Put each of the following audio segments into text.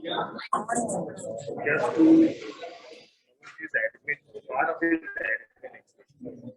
Just to his admin, part of his admin expenses.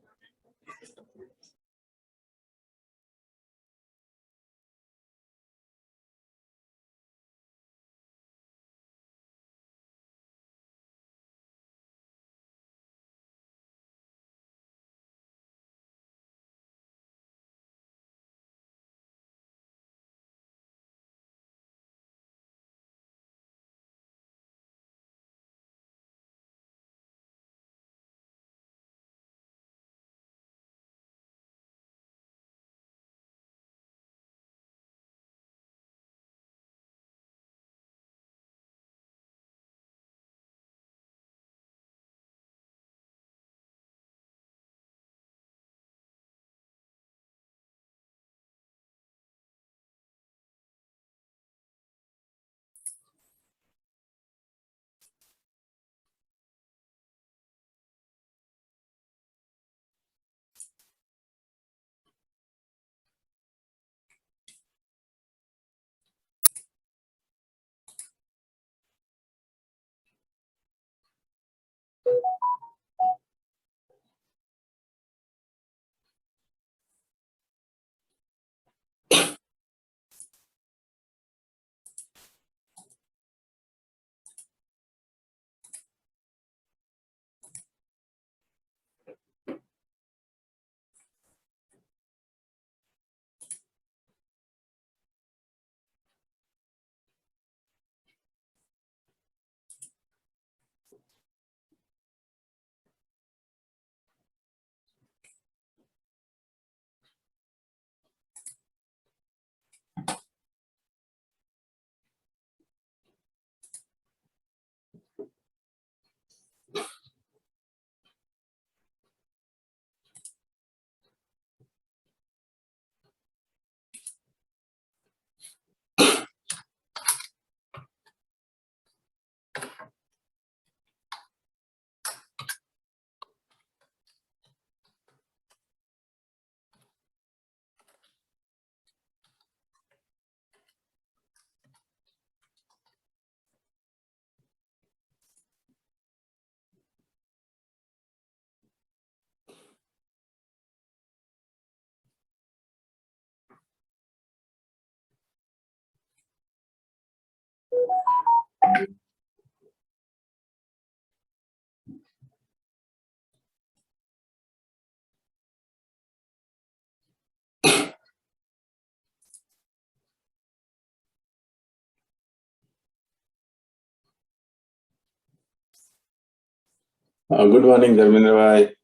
Good morning, Dharmendra bhai.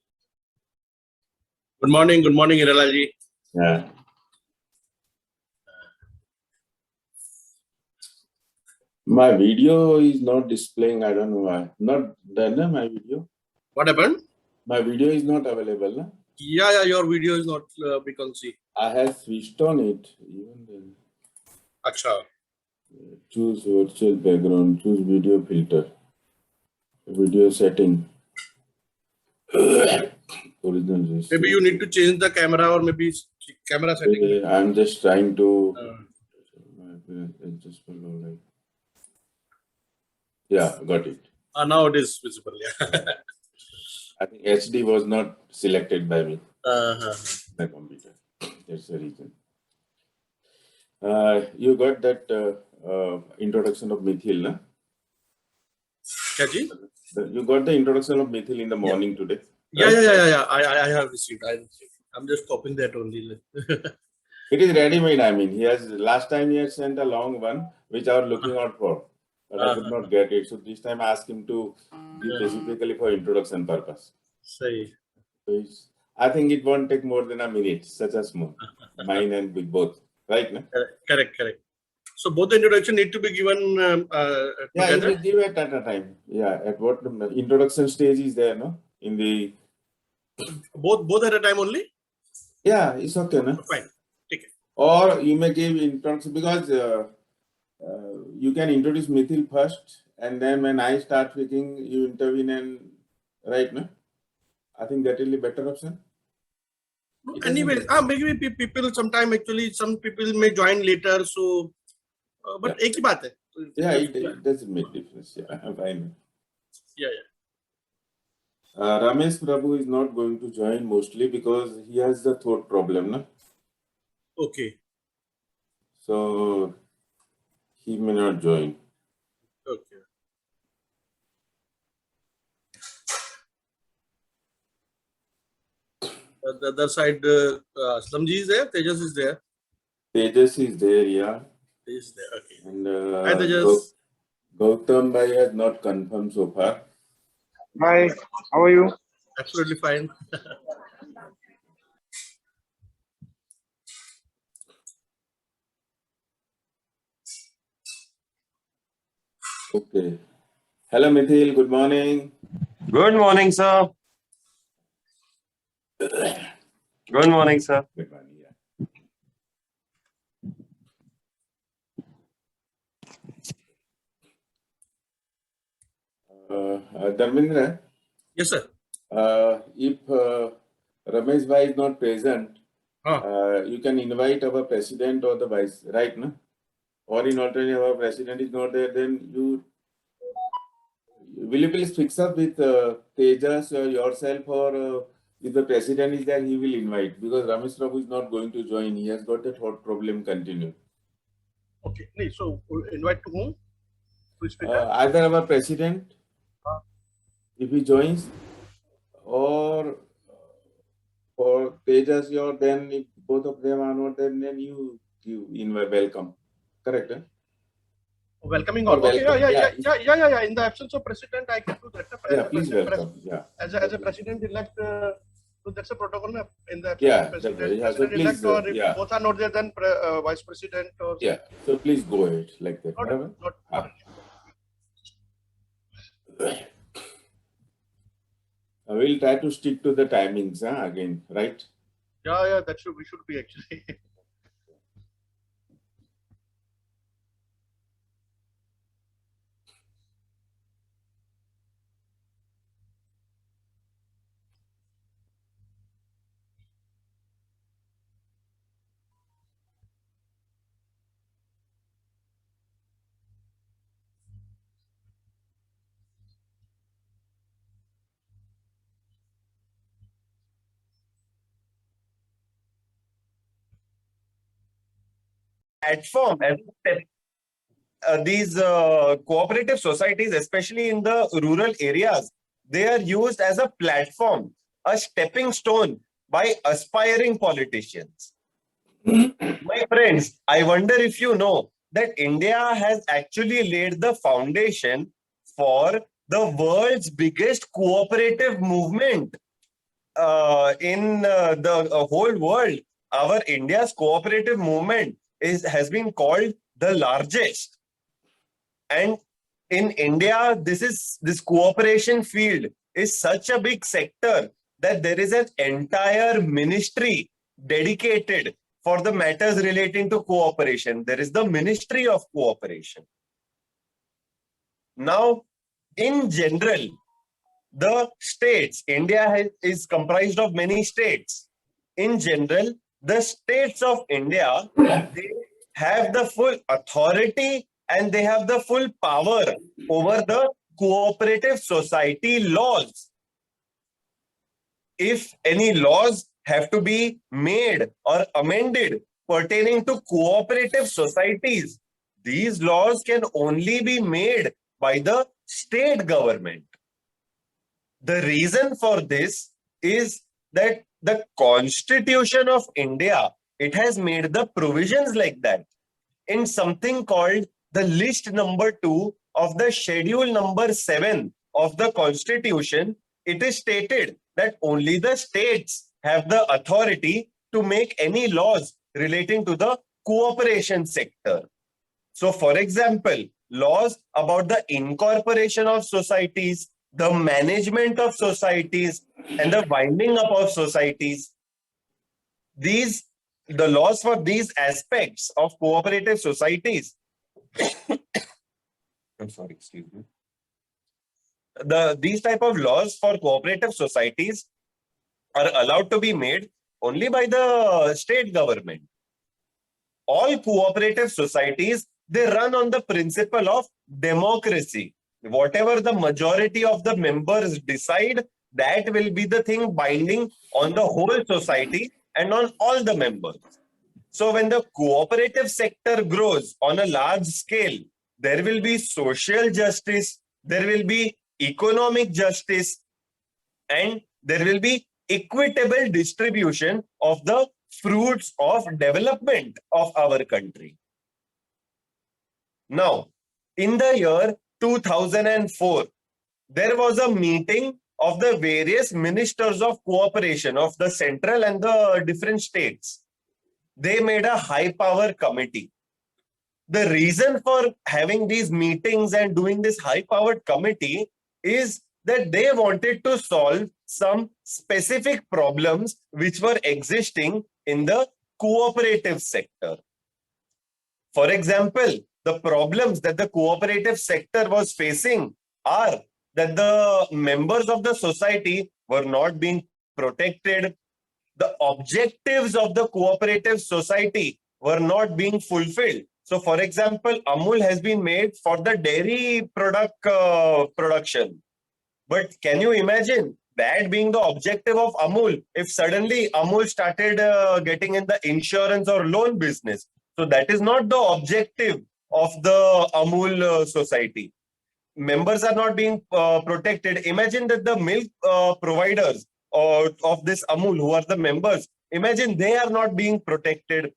Good morning, Hiralaji. Yeah. My video is not displaying. I don't know why. Not done, na, my video. What happened? My video is not available. Na? Yeah, your video is not, we can see. I have switched on it. Even then. Acha. Choose virtual background. Choose video filter. Video setting. Original. Maybe you need to change the camera or maybe camera setting. I'm just trying to. Just like. Yeah, got it. Now it is visible. Yeah. I think HD was not selected by me. My computer. That's the reason. You got that introduction of methyl, na? Kaji? You got the introduction of methyl in the morning today. Right? Yeah. I have received. I'm just copying that only. It is ready-made. I mean, last time he had sent a long one, which I was looking out for, but I could not get it. So this time I asked him to give specifically for introduction purpose. Say. So I think it won't take more than a minute, such a small. Mine and big both. Right? No? Correct. So both the introduction need to be given yeah, together? you will give it at a time. Yeah, at what the introduction stage is there, no? In the both at a time only? Yeah, it's okay, no? Fine. Take it. Or you may give introduction because you can introduce methyl first, and then when I start speaking, you intervene and right, no? I think that will be better option. Anyway, maybe people sometime actually some people may join later, so but एक ही बात है Yeah, it doesn't make difference. Yeah, fine. Yeah. Ramesh Prabhu is not going to join mostly because he has the throat problem, no? Okay. So he may not join. Okay. The other side, Aslamji is there. Tejas is there. Tejas is there, yeah. Tejas is there. Okay. And Hi, Tejas. Gautam Bhai has not confirmed so far. Hi, how are you? Absolutely fine. Okay. Hello, Mithil. Good morning. Good morning, sir. Good morning, sir. Good morning. Yeah. Dharmendra, Yes, sir. if Ramesh Bhai is not present, Huh. you can invite our president or the vice, right? No? Or in alternative, our president is not there, then will you please fix up with Tejas or yourself, or if the president is there, he will invite, because Ramesh Prabhu is not going to join. He has got that throat problem continue. Okay. Nee, so invite to whom? Which speaker? Either our president, if he joins, or for Tejas, or then if both of them are not, then you invite, welcome. Correct? Huh? Welcoming Or all. Okay. welcome. Yeah. In the absence of president, I can do that. Yeah, please welcome. Yeah. As a president elect, so that's a protocol. Na? In the absence Yeah, of president, definitely. Yeah, so president elect, please, or if yeah. both are not there, then vice president or Yeah, so please go ahead like that. not We'll try to stick to the timings again, right? Yeah. We should be actually. Platform these cooperative societies, especially in the rural areas, they are used as a platform, a stepping stone by aspiring politicians. My friends, I wonder if you know that India has actually laid the foundation for the world's biggest cooperative movement in the whole world. Our India's cooperative movement has been called the largest. And in India, this cooperation field is such a big sector that there is an entire ministry dedicated for the matters relating to cooperation. There is the Ministry of Cooperation. Now, in general, the states, India is comprised of many states. In general, the states of India, they have the full authority and they have the full power over the cooperative society laws. If any laws have to be made or amended pertaining to cooperative societies, these laws can only be made by the state government. The reason for this is that the Constitution of India, it has made the provisions like that. In something called the list number 2 of the schedule number 7 of the Constitution, it is stated that only the states have the authority to make any laws relating to the cooperation sector. So, for example, laws about the incorporation of societies, the management of societies, and the winding up of societies, the laws for these aspects of cooperative societies, I'm sorry, excuse me. These type of laws for cooperative societies are allowed to be made only by the state government. All cooperative societies, they run on the principle of democracy. Whatever the majority of the members decide, that will be the thing binding on the whole society and on all the members. So when the cooperative sector grows on a large scale, there will be social justice, there will be economic justice, and there will be equitable distribution of the fruits of development of our country. Now, in the year 2004, there was a meeting of the various ministers of cooperation of the central and the different states. They made a high power committee. The reason for having these meetings and doing this high powered committee is that they wanted to solve some specific problems which were existing in the cooperative sector. For example, the problems that the cooperative sector was facing are that the members of the society were not being protected. The objectives of the cooperative society were not being fulfilled. So, for example, Amul has been made for the dairy production. But can you imagine that being the objective of Amul if suddenly Amul started getting in the insurance or loan business? So that is not the objective of the Amul society. Members are not being protected. Imagine that the milk providers of this Amul, who are the members, imagine they are not being protected.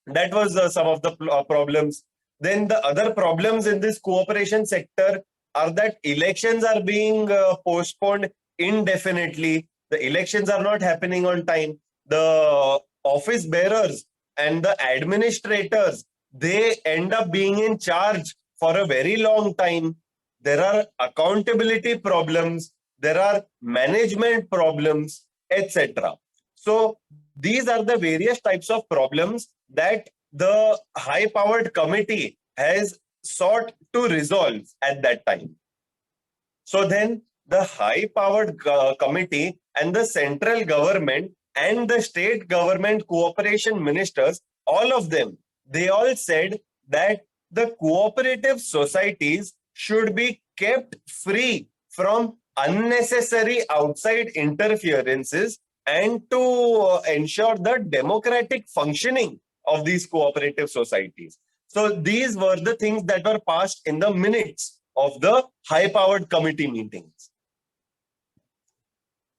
That was some of the problems. Then the other problems in this cooperation sector are that elections are being postponed indefinitely. The elections are not happening on time. The office bearers and the administrators, they end up being in charge for a very long time. There are accountability problems, there are management problems, etc. So these are the various types of problems that the high-powered committee has sought to resolve at that time. So then the high-powered committee and the central government and the state government cooperation ministers, all of them, they all said that the cooperative societies should be kept free from unnecessary outside interferences and to ensure the democratic functioning of these cooperative societies. So these were the things that were passed in the minutes of the high-powered committee meetings.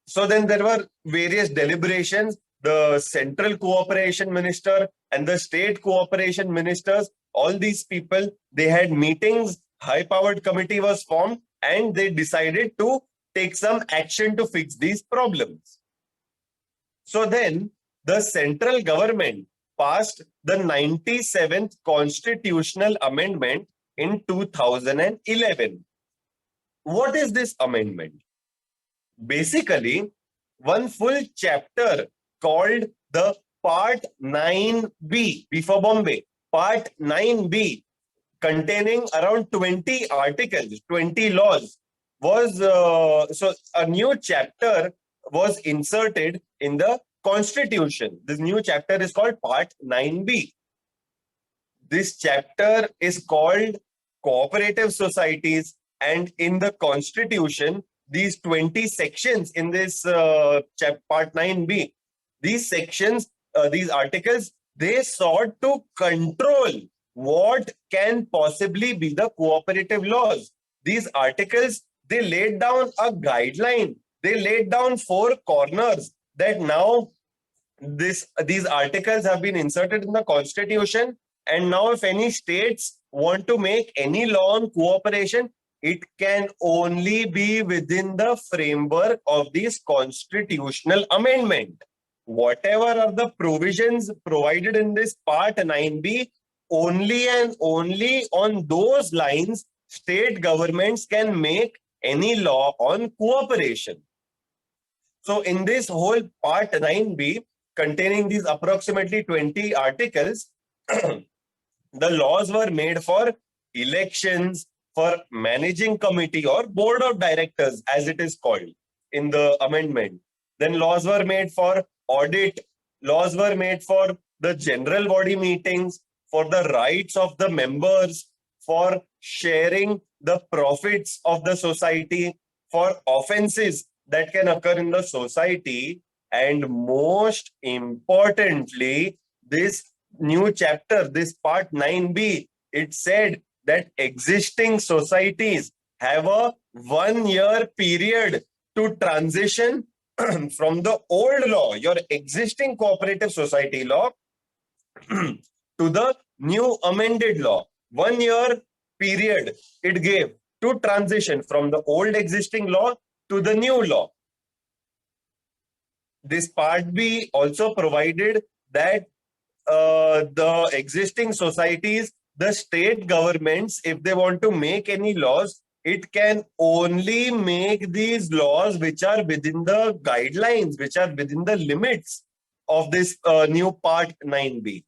So then there were various deliberations. The central cooperation minister and the state cooperation ministers, all these people, they had meetings, high-powered committee was formed, and they decided to take some action to fix these problems. So then the central government passed the 97th constitutional amendment in 2011. What is this amendment? Basically, one full chapter called the Part 9B, B for Bombay, Part 9B, containing around 20 articles, 20 laws, was so a new chapter was inserted in the Constitution. This new chapter is called Part 9B. This chapter is called Cooperative Societies, and in the Constitution, these 20 sections in this Part 9B, these sections, these articles, they sought to control what can possibly be the cooperative laws. These articles, they laid down a guideline. They laid down 4 corners that now these articles have been inserted in the Constitution. And now if any states want to make any law on cooperation, it can only be within the framework of this constitutional amendment. Whatever are the provisions provided in this Part 9B, only and only on those lines, state governments can make any law on cooperation. So in this whole Part 9B, containing these approximately 20 articles, the laws were made for elections, for managing committee or board of directors, as it is called in the amendment. Then laws were made for audit, laws were made for the general body meetings, for the rights of the members, for sharing the profits of the society, for offenses that can occur in the society. And most importantly, this new chapter, this part 9b, it said that existing societies have a 1-year period to transition from the old law, your existing cooperative society law, to the new amended law. 1-year period it gave to transition from the old existing law to the new law. This part B also provided that the existing societies, the state governments, if they want to make any laws, it can only make these laws which are within the guidelines, which are within the limits of this new part 9b.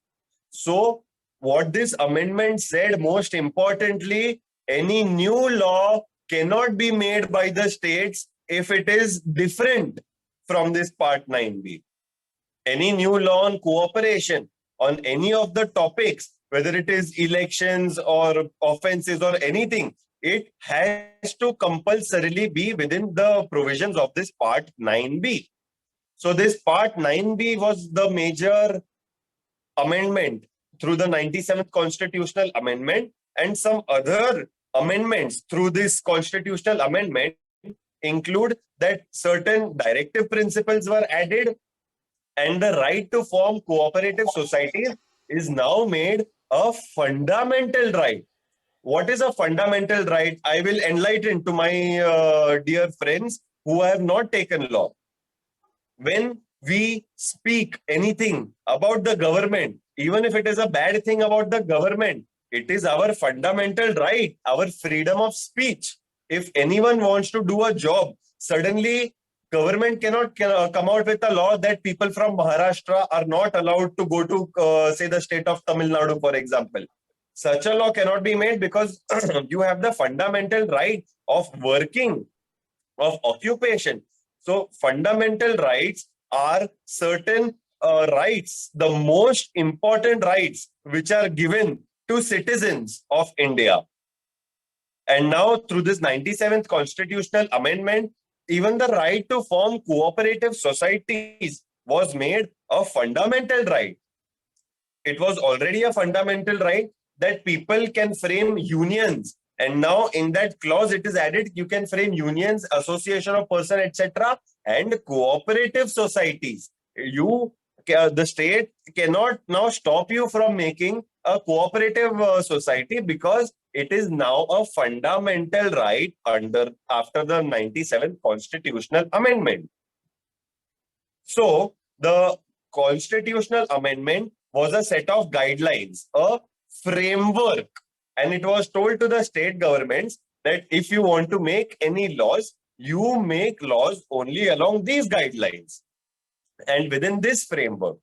So what this amendment said, most importantly, any new law cannot be made by the states if it is different from this part 9b. Any new law on cooperation on any of the topics, whether it is elections or offenses or anything, it has to compulsorily be within the provisions of this part 9b. So this part 9b was the major amendment through the 97th constitutional amendment, and some other amendments through this constitutional amendment include that certain directive principles were added, and the right to form cooperative societies is now made a fundamental right. What is a fundamental right? I will enlighten to my dear friends who have not taken law. When we speak anything about the government, even if it is a bad thing about the government, it is our fundamental right, our freedom of speech. If anyone wants to do a job, suddenly government cannot come out with a law that people from Maharashtra are not allowed to go to, say, the state of Tamil Nadu, for example. Such a law cannot be made because you have the fundamental right of working, of occupation. So fundamental rights are certain rights, the most important rights which are given to citizens of India. And now through this 97th constitutional amendment, even the right to form cooperative societies was made a fundamental right. It was already a fundamental right that people can frame unions. And now in that clause, it is added, you can frame unions, association of person, etc. and cooperative societies. The state cannot now stop you from making a cooperative society because it is now a fundamental right after the 97th constitutional amendment. So the constitutional amendment was a set of guidelines, a framework, and it was told to the state governments that if you want to make any laws, you make laws only along these guidelines and within this framework.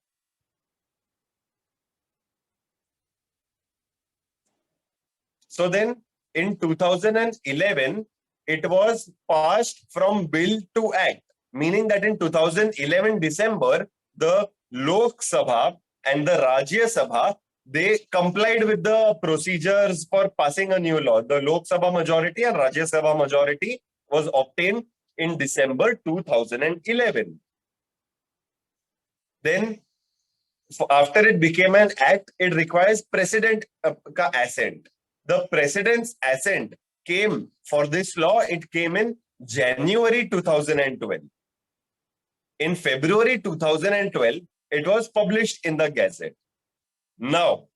So then in 2011, it was passed from bill to act, meaning that in 2011 December, the Lok Sabha and the Rajya Sabha, they complied with the procedures for passing a new law. The Lok Sabha majority and Rajya Sabha majority was obtained in December 2011. Then after it became an act, it requires president ka assent. The president's assent came for this law. It came in January 2012. In February 2012, it was published in the Gazette. Now,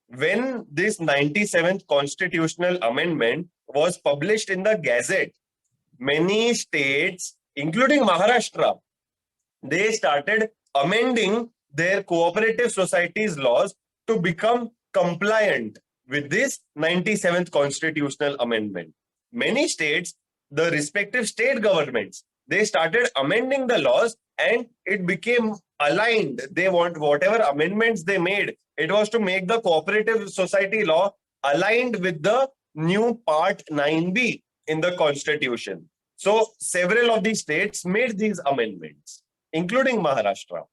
when this 97th constitutional amendment was published in the Gazette, many states, including Maharashtra, they started amending their cooperative societies laws to become compliant with this 97th constitutional amendment. Many states, the respective state governments, they started amending the laws and it became aligned. They want whatever amendments they made, it was to make the cooperative society law aligned with the new part 9b in the constitution. So several of these states made these amendments, including Maharashtra.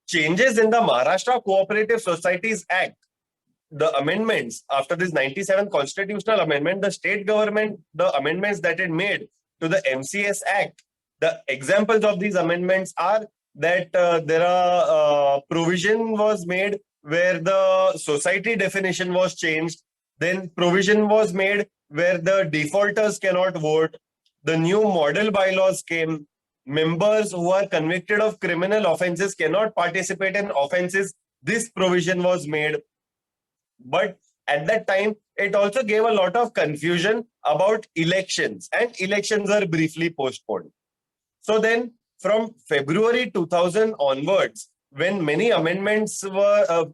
Changes in the Maharashtra Cooperative Societies Act, the amendments after this 97th constitutional amendment, the state government, the amendments that it made to the MCS Act, the examples of these amendments are that there are provision was made where the society definition was changed. Then provision was made where the defaulters cannot vote. The new model bylaws came. Members who are convicted of criminal offenses cannot participate in offenses. This provision was made. But at that time, it also gave a lot of confusion about elections, and elections are briefly postponed. So then from February 2000 onwards, when many amendments were,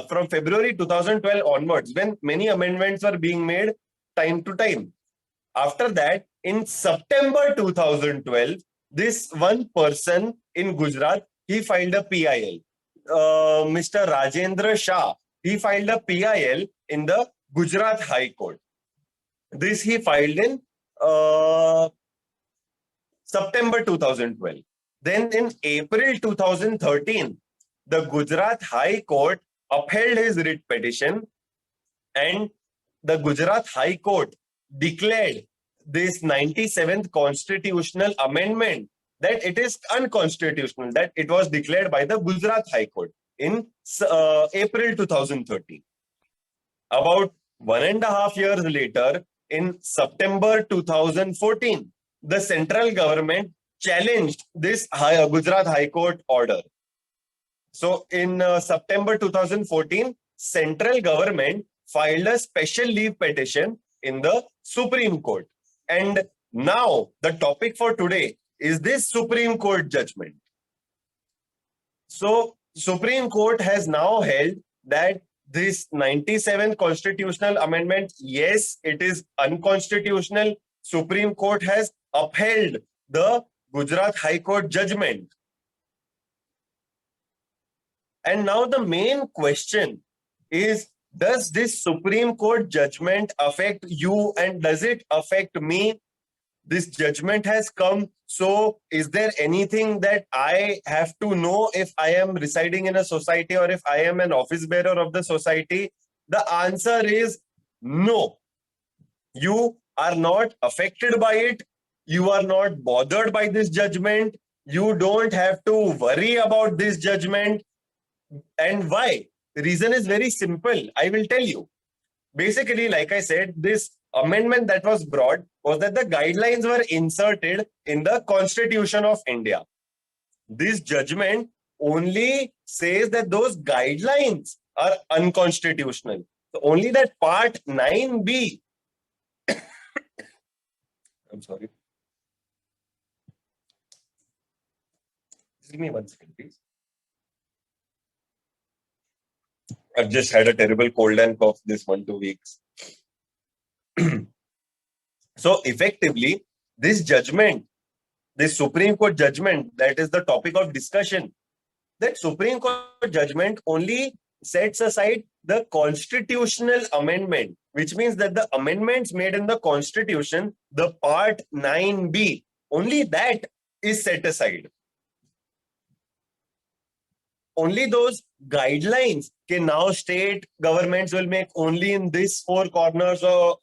from February 2012 onwards, when many amendments were being made time to time. After that, in September 2012, this one person in Gujarat, he filed a PIL. Mr. Rajendra Shah, he filed a PIL in the Gujarat High Court. This he filed in September 2012. Then in April 2013, the Gujarat High Court upheld his writ petition, and the Gujarat High Court declared this 97th constitutional amendment that it is unconstitutional, that it was declared by the Gujarat High Court in April 2013. About 1.5 years later, in September 2014, the central government challenged this Gujarat High Court order. So in September 2014, central government filed a special leave petition in the Supreme Court. And now the topic for today is this Supreme Court judgment. So Supreme Court has now held that this 97th constitutional amendment, yes, it is unconstitutional. Supreme Court has upheld the Gujarat High Court judgment. And now the main question is, does this Supreme Court judgment affect you and does it affect me? This judgment has come. So is there anything that I have to know if I am residing in a society or if I am an office bearer of the society? The answer is no. You are not affected by it. You are not bothered by this judgment. You don't have to worry about this judgment. And why? The reason is very simple. I will tell you. Basically, like I said, this amendment that was brought was that the guidelines were inserted in the Constitution of India. This judgment only says that those guidelines are unconstitutional. So only that part 9B. I'm sorry. Give me 1 second, please. I've just had a terrible cold and cough this 1-2 weeks. So effectively, this judgment, this Supreme Court judgment, that is the topic of discussion, that Supreme Court judgment only sets aside the constitutional amendment, which means that the amendments made in the Constitution, the part 9B, only that is set aside. Only those guidelines can now state governments will make only in these 4 corners or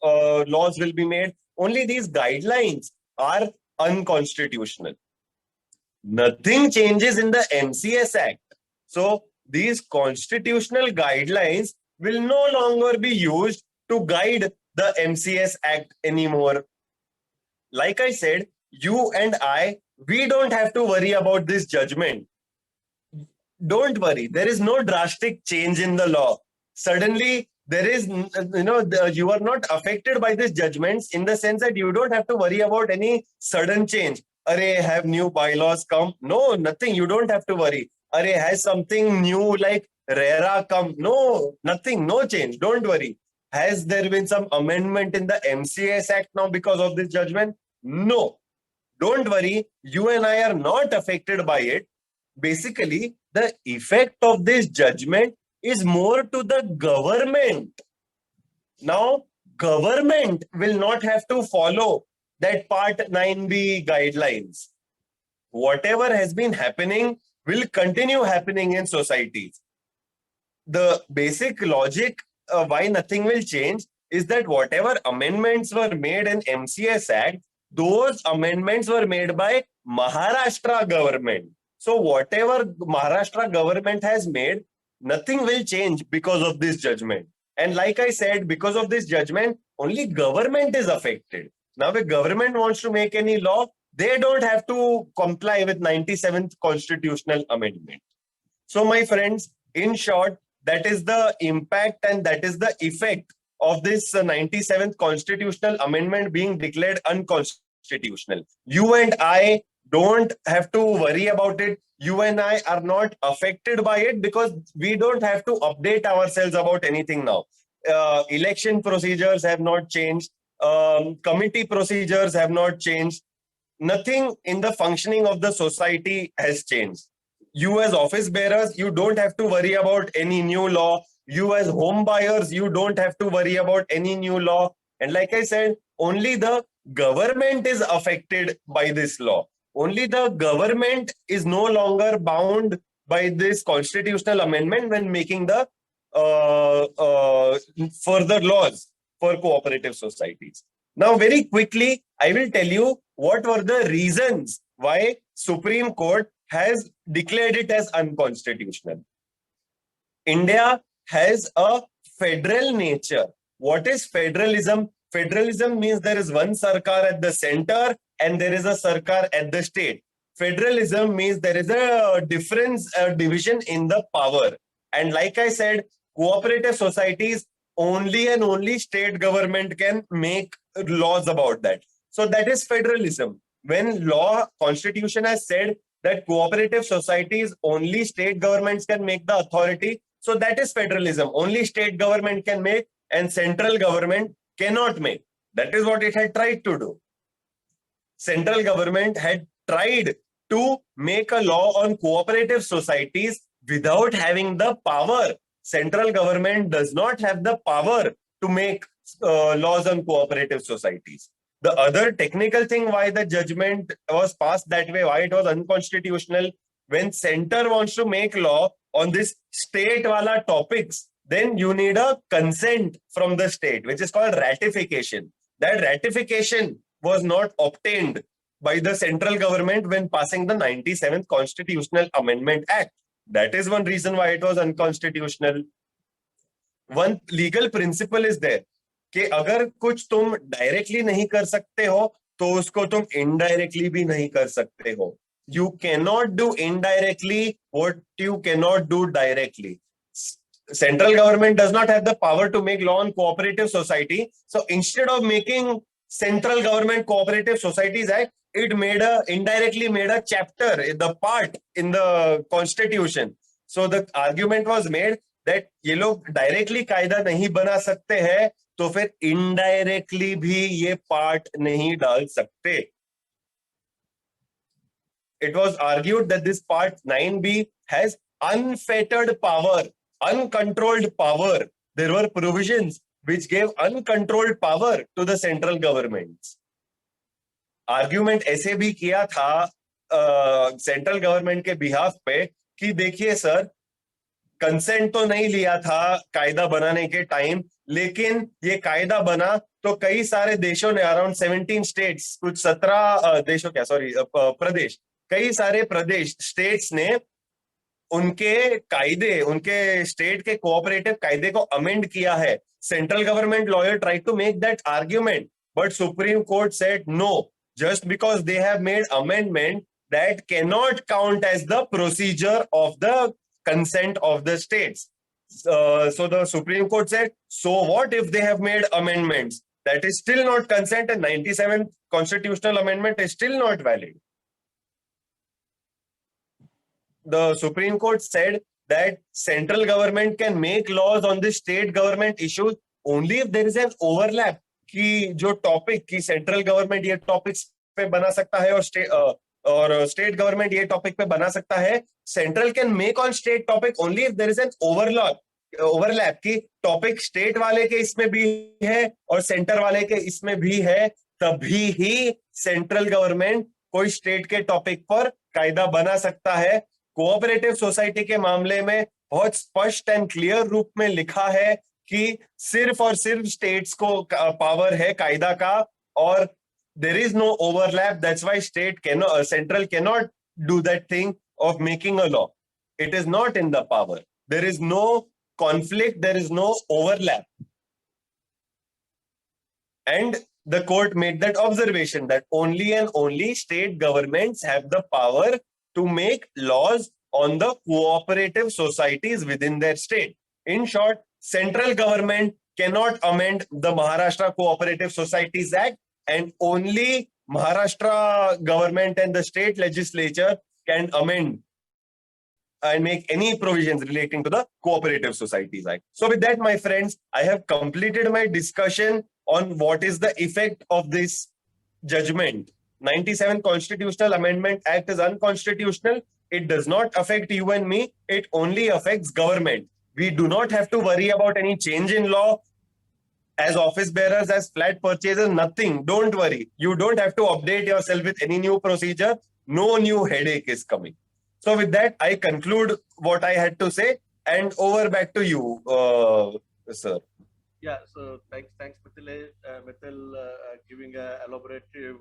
laws will be made. Only these guidelines are unconstitutional. Nothing changes in the MCS Act. So these constitutional guidelines will no longer be used to guide the MCS Act anymore. Like I said, you and I, we don't have to worry about this judgment. Don't worry, there is no drastic change in the law. Suddenly, there is, you are not affected by these judgments in the sense that you don't have to worry about any sudden change. Arey, have new bylaws come? No, nothing. You don't have to worry. Arey, has something new like RERA come? No, nothing, no change. Don't worry. Has there been some amendment in the MCS Act now because of this judgment? No. Don't worry. You and I are not affected by it. Basically, the effect of this judgment is more to the government. Now, government will not have to follow that part 9B guidelines. Whatever has been happening will continue happening in societies. The basic logic why nothing will change is that whatever amendments were made in MCS Act, those amendments were made by Maharashtra government. So whatever Maharashtra government has made, nothing will change because of this judgment. And like I said, because of this judgment, only government is affected. Now, if government wants to make any law, they don't have to comply with 97th constitutional amendment. So, my friends, in short, that is the impact and that is the effect of this 97th constitutional amendment being declared unconstitutional. You and I don't have to worry about it. You and I are not affected by it because we don't have to update ourselves about anything now. Election procedures have not changed. Committee procedures have not changed. Nothing in the functioning of the society has changed. You as office bearers, you don't have to worry about any new law. You as home buyers, you don't have to worry about any new law. And like I said, only the government is affected by this law. Only the government is no longer bound by this constitutional amendment when making the further laws for cooperative societies. Now, very quickly, I will tell you what were the reasons why Supreme Court has declared it as unconstitutional. India has a federal nature. What is federalism? Federalism means there is one sarkar at the center and there is a sarkar at the state. Federalism means there is a difference, a division in the power. And like I said, cooperative societies, only and only state government can make laws about that. So that is federalism. When law, constitution has said that cooperative societies, only state governments can make the authority. So that is federalism. Only state government can make and central government cannot make. That is what it had tried to do. Central government had tried to make a law on cooperative societies without having the power. Central government does not have the power to make laws on cooperative societies. The other technical thing why the judgment was passed that way, why it was unconstitutional, when center wants to make law on this state wala topics, then you need a consent from the state, which is called ratification. That ratification was not obtained by the central government when passing the 97th Constitutional Amendment Act. That is one reason why it was unconstitutional. One legal principle is there कि अगर कुछ तुम directly नहीं कर सकते हो तो उसको तुम इनडायरेक्टली भी नहीं कर सकते हो. You cannot do indirectly what you cannot do directly. Central government does not have the power to make law on cooperative society. So instead of making Central Government Cooperative Societies Act, it indirectly made a chapter, the part in the constitution. So the argument was made that ये लोग directly कायदा नहीं बना सकते हैं, तो फिर indirectly भी ये part नहीं डाल सकते. It was argued that this part 9B has unfettered power, uncontrolled power. There were provisions which gave uncontrolled power to the central governments. Argument ऐसे भी किया था सेंट्रल गवर्नमेंट के बिहाफ पे कि देखिए सर, कंसेंट तो नहीं लिया था कायदा बनाने के टाइम, लेकिन ये कायदा बना तो कई सारे देशों ने, अराउंड 17 स्टेट्स, कुछ 17 देशों क्या सॉरी प्रदेश, कई सारे प्रदेश स्टेट्स ने उनके कायदे, उनके स्टेट के कोऑपरेटिव कायदे को अमेंड किया है. Central government lawyer tried to make that argument, but Supreme Court said no, just because they have made amendment, that cannot count as the procedure of the consent of the states. So the Supreme Court said, so what if they have made amendments? That is still not consent, and 97th constitutional amendment is still not valid. The Supreme Court said that central government can make laws on the state government issues only if there is an overlap. कि जो topic की central government ये topics पे बना सकता है और state government ये टॉपिक पे बना सकता है, central can make on state topic only if there is an overlap की टॉपिक स्टेट वाले के इसमें भी है और सेंटर वाले के इसमें भी है, तभी ही सेंट्रल गवर्नमेंट कोई स्टेट के टॉपिक पर कायदा बना सकता है. कोऑपरेटिव सोसाइटी के मामले में बहुत स्पष्ट एंड क्लियर रूप में लिखा है कि सिर्फ और सिर्फ स्टेट्स को पावर है कायदा का और there is no overlap. That's why central cannot do that thing of making a law. It is not in the power. There is no conflict. There is no overlap. And the court made that observation that only and only state governments have the power to make laws on the cooperative societies within their state. In short, central government cannot amend the Maharashtra Cooperative Societies Act, and only Maharashtra government and the state legislature can amend and make any provisions relating to the Cooperative Societies Act. So with that, my friends, I have completed my discussion on what is the effect of this judgment. 97 Constitutional Amendment Act is unconstitutional. It does not affect you and me. It only affects government. We do not have to worry about any change in law as office bearers, as flat purchasers, nothing. Don't worry. You don't have to update yourself with any new procedure. No new headache is coming. So with that, I conclude what I had to say, and over back to you, sir. Yeah, so thanks, Mithil, giving a elaborative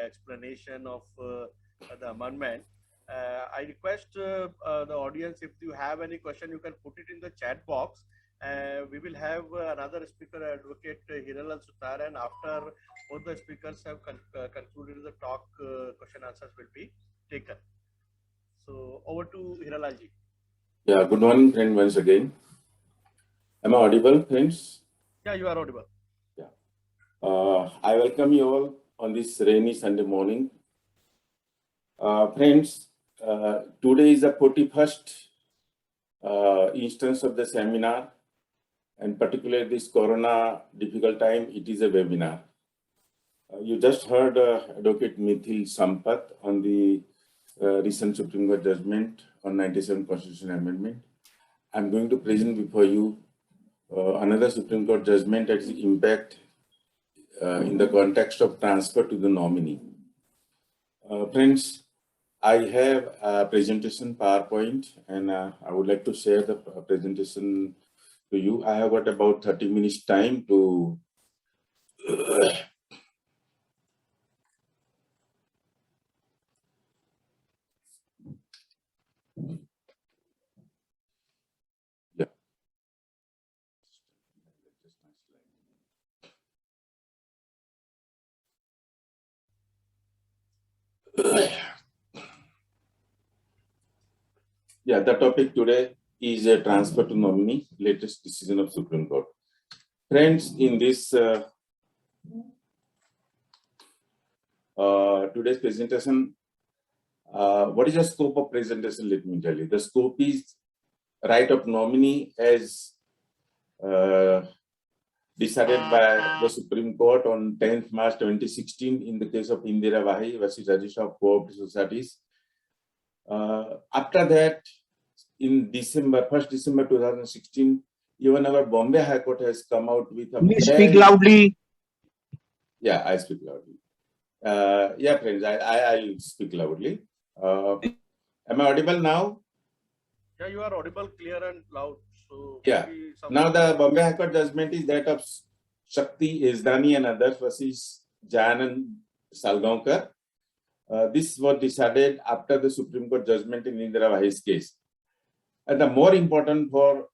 explanation of the amendment. I request the audience, if you have any question, you can put it in the chat box. We will have another speaker, Advocate Hiralal Sutar, and after both the speakers have concluded the talk, question answers will be taken. So over to Hiralalji. Yeah, good morning, friend, once again. Am I audible, friends? Yeah, you are audible. Yeah. I welcome you all on this rainy Sunday morning. Friends, today is the 41st instance of the seminar, and particularly this Corona difficult time, it is a webinar. You just heard Advocate Mithil Sampath on the recent Supreme Court judgment on 97 Constitutional Amendment. I'm going to present before you another Supreme Court judgment that is impact in the context of transfer to the nominee. Friends, I have a presentation PowerPoint, and I would like to share the presentation to you. I have got about 30 minutes time to the topic today is a transfer to nominee, latest decision of Supreme Court. Friends, in this today's presentation, what is the scope of presentation? Let me tell you. The scope is right of nominee as decided by the Supreme Court on 10th March 2016 in the case of Indira Wahi versus Registrar of Cooperative Societies. After that, in December 2016, even our Bombay High Court has come out with a Please speak loudly. Yeah, I speak loudly. Yeah, friends, I'll speak loudly. Am I audible now? Yeah, you are audible, clear and loud. So yeah. Now the Bombay High Court judgment is that of Shakti Yazdani and others versus Jayanand Salgaonkar. This was decided after the Supreme Court judgment in Indira Wahi's case. And the more important for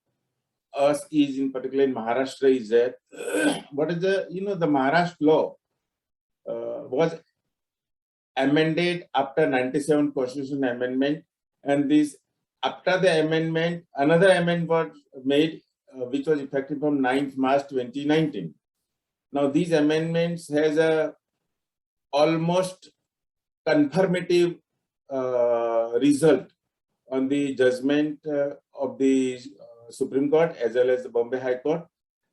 us is, in particular in Maharashtra, is that what is the the Maharashtra law was amended after 97 Constitution Amendment, and this after the amendment, another amendment was made, which was effective from 9th March 2019. Now these amendments has a almost confirmative result on the judgment of the Supreme Court as well as the Bombay High Court.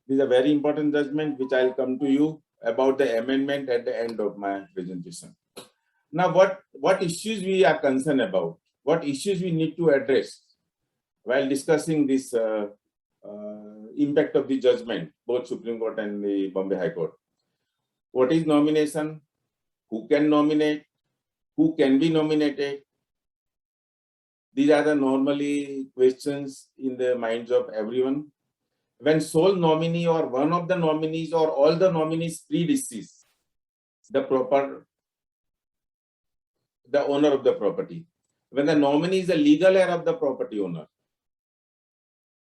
This is a very important judgment which I'll come to you about the amendment at the end of my presentation. Now, what issues we are concerned about? What issues we need to address while discussing this impact of the judgment, both Supreme Court and the Bombay High Court? What is nomination? Who can nominate? Who can be nominated? These are the normally questions in the minds of everyone. when sole nominee or one of the nominees or all the nominees predecease the owner of the property. When the nominee is the legal heir of the property owner,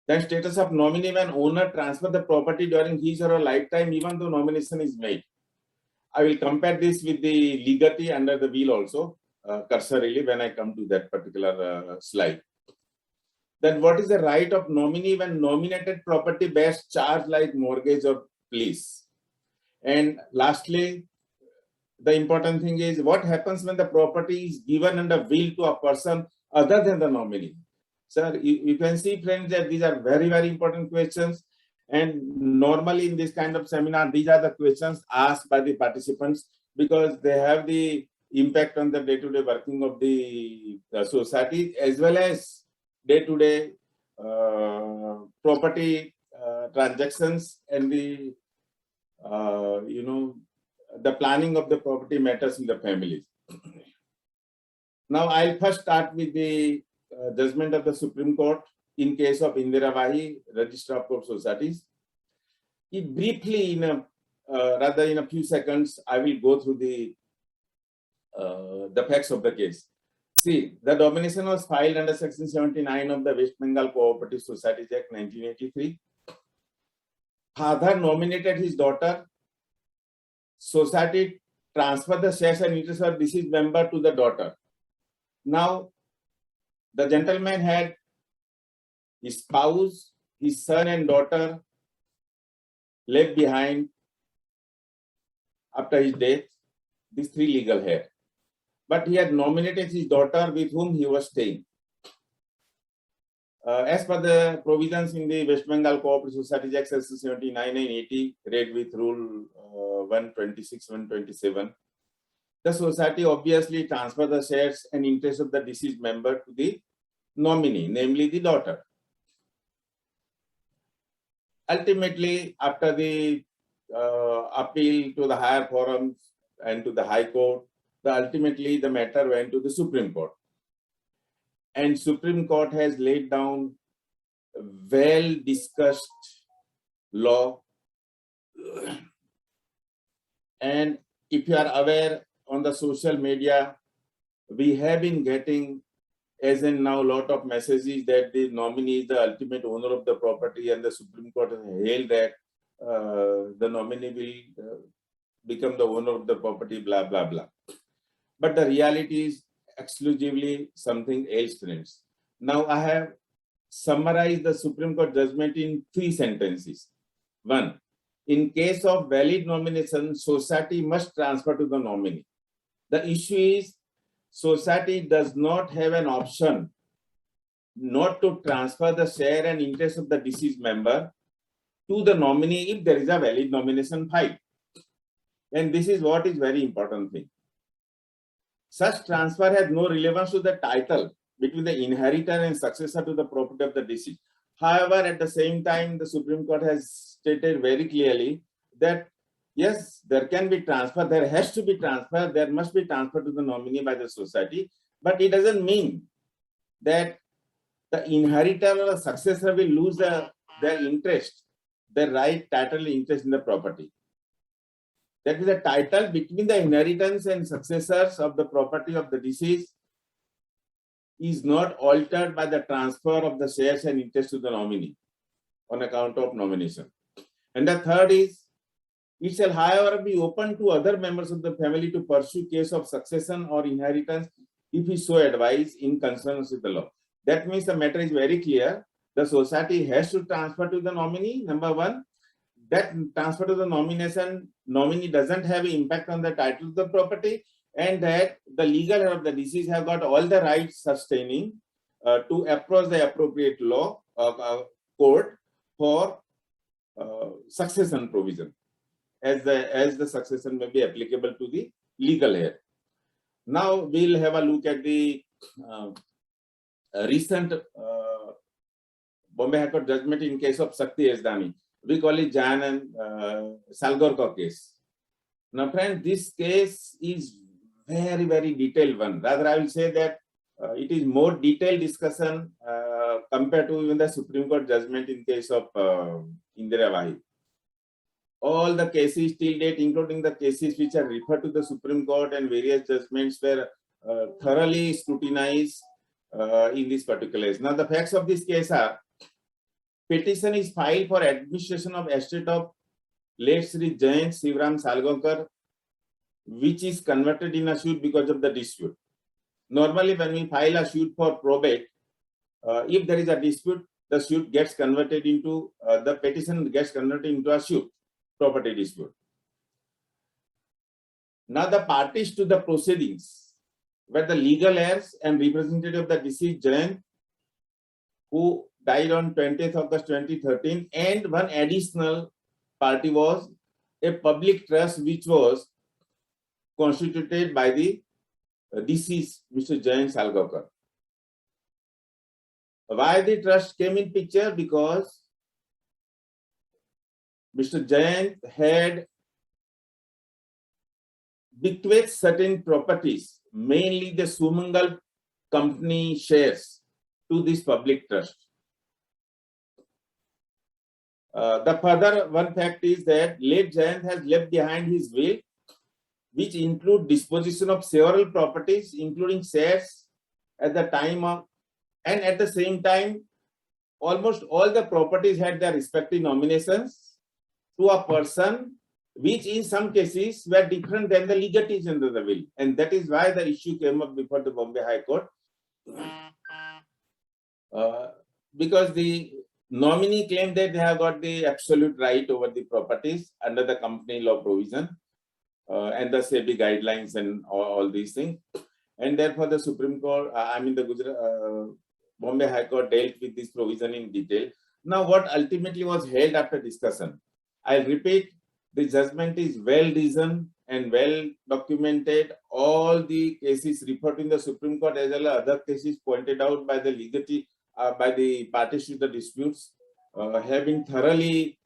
then status of nominee when owner transfer the property during his or her lifetime, even though nomination is made. I will compare this with the legatee under the will also, cursorily when I come to that particular slide. Then what is the right of nominee when nominated property bears charge like mortgage or lease? And lastly, the important thing is what happens when the property is given under will to a person other than the nominee. Sir, you can see, friends, that these are very, very important questions. And normally in this kind of seminar, these are the questions asked by the participants because they have the impact on the day-to-day working of the society as well as day-to-day property transactions and the the planning of the property matters in the families. Now, I'll first start with the judgment of the Supreme Court in case of Indira Wahi, Registrar of Court Societies. Briefly, in a few seconds, I will go through the facts of the case. See, the domination was filed under Section 79 of the West Bengal Cooperative Societies Act 1983. Father nominated his daughter. Society transferred the shares and interest of deceased member to the daughter. Now, the gentleman had his spouse, his son and daughter left behind after his death, these three legal heirs. But he had nominated his daughter with whom he was staying. As per the provisions in the West Bengal Cooperative Societies Act 79 and 80, read with Rule 126, 127, the society obviously transferred the shares and interest of the deceased member to the nominee, namely the daughter. Ultimately, after the appeal to the higher forums and to the High Court, ultimately the matter went to the Supreme Court. And Supreme Court has laid down a well-discussed law. And if you are aware, on the social media, we have been getting, as in now, a lot of messages that the nominee is the ultimate owner of the property, and the Supreme Court has held that the nominee will become the owner of the property, blah, blah, blah. But the reality is exclusively something else, friends. Now, I have summarized the Supreme Court judgment in 3 sentences. 1. In case of valid nomination, society must transfer to the nominee. The issue is society does not have an option not to transfer the share and interest of the deceased member to the nominee if there is a valid nomination filed. And this is what is very important thing. Such transfer has no relevance to the title between the inheritor and successor to the property of the deceased. However, at the same time, the Supreme Court has stated very clearly that yes, there can be transfer, there has to be transfer, there must be transfer to the nominee by the society, but it doesn't mean that the inheritor or the successor will lose their interest, their right, title, interest in the property. That is, the title between the inheritance and successors of the property of the deceased is not altered by the transfer of the shares and interest to the nominee on account of nomination. And the third is, it shall, however, be open to other members of the family to pursue case of succession or inheritance if he so advise in consonance with the law. That means the matter is very clear. The society has to transfer to the nominee, number 1. That transfer to the nominee doesn't have an impact on the title of the property, and that the legal heir of the deceased have got all the rights sustaining to approach the appropriate law court for succession provision, as the succession may be applicable to the legal heir. Now we'll have a look at the recent Bombay High Court judgment in case of Shakti Yazdani. We call it Jain and Salgorkar case. Now, friends, this case is very, very detailed one. Rather, I will say that it is more detailed discussion compared to even the Supreme Court judgment in case of Indira Wahi. All the cases till date, including the cases which are referred to the Supreme Court and various judgments, were thoroughly scrutinized in this particular case. Now, the facts of this case are: petition is filed for administration of estate of late Sri Jayant Shivram Salgaonkar, which is converted in a suit because of the dispute. Normally, when we file a suit for probate, if there is a dispute, the suit gets converted into, the petition gets converted into a suit, property dispute. Now, the parties to the proceedings were the legal heirs and representative of the deceased Jayant, who died on 20th August 2013, and one additional party was a public trust which was constituted by the deceased Mr. Jayant Salgaonkar. Why the trust came in picture? Because Mr. Jayant had bequeathed certain properties, mainly the Sumangal company shares, to this public trust. The further one fact is that late Jayant has left behind his will, which include disposition of several properties, including shares at the time of, and at the same time, almost all the properties had their respective nominations to a person, which in some cases were different than the legatees under the will. And that is why the issue came up before the Bombay High Court. Because the nominee claimed that they have got the absolute right over the properties under the company law provision and the SEBI guidelines and all these things. And therefore, the Supreme Court, the Bombay High Court dealt with this provision in detail. Now, what ultimately was held after discussion? I'll repeat, the judgment is well reasoned and well documented. All the cases referred in the Supreme Court as well as other cases pointed out by the legatee, by the parties to the disputes, have been thoroughly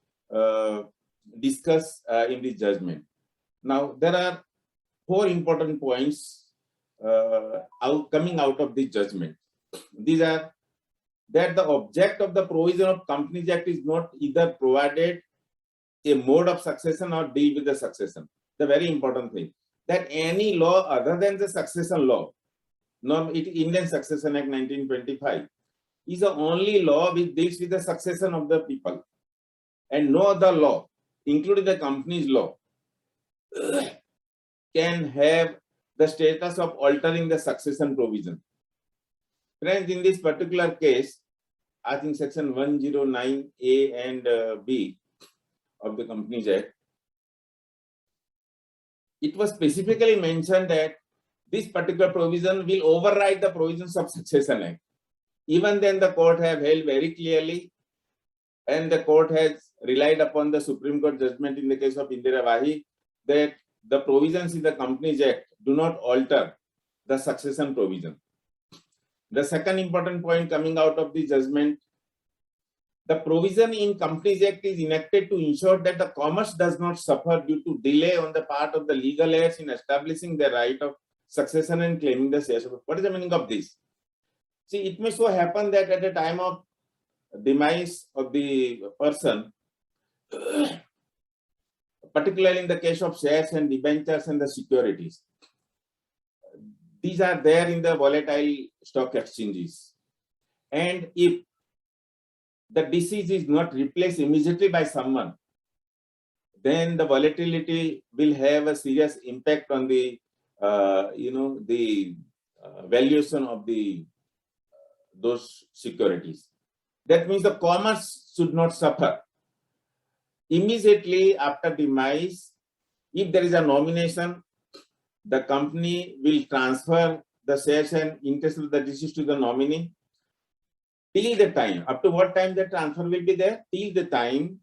discussed in the judgment. Now, there are 4 important points coming out of the judgment. These are that the object of the provision of Companies Act is not either provided a mode of succession or deal with the succession. The very important thing, that any law other than the succession law, Indian Succession Act 1925, is the only law which deals with the succession of the people, and no other law, including the company's law, can have the status of altering the succession provision. Friends, in this particular case, I think section 109A and B of the Companies Act, it was specifically mentioned that this particular provision will override the provisions of Succession Act. Even then, the court have held very clearly, and the court has relied upon the Supreme Court judgment in the case of Indira Wahi, that the provisions in the Companies Act do not alter the succession provision. The second important point coming out of the judgment, the provision in Companies Act is enacted to ensure that the commerce does not suffer due to delay on the part of the legal heirs in establishing the right of succession and claiming the shares. What is the meaning of this? See, it may so happen that at the time of demise of the person, particularly in the case of shares and debentures and the securities, these are there in the volatile stock exchanges. And if the deceased is not replaced immediately by someone, then the volatility will have a serious impact on the, valuation of those securities. That means the commerce should not suffer. Immediately after demise, if there is a nomination, the company will transfer the shares and interest of the deceased to the nominee. Till the time, up to what time the transfer will be there? Till the time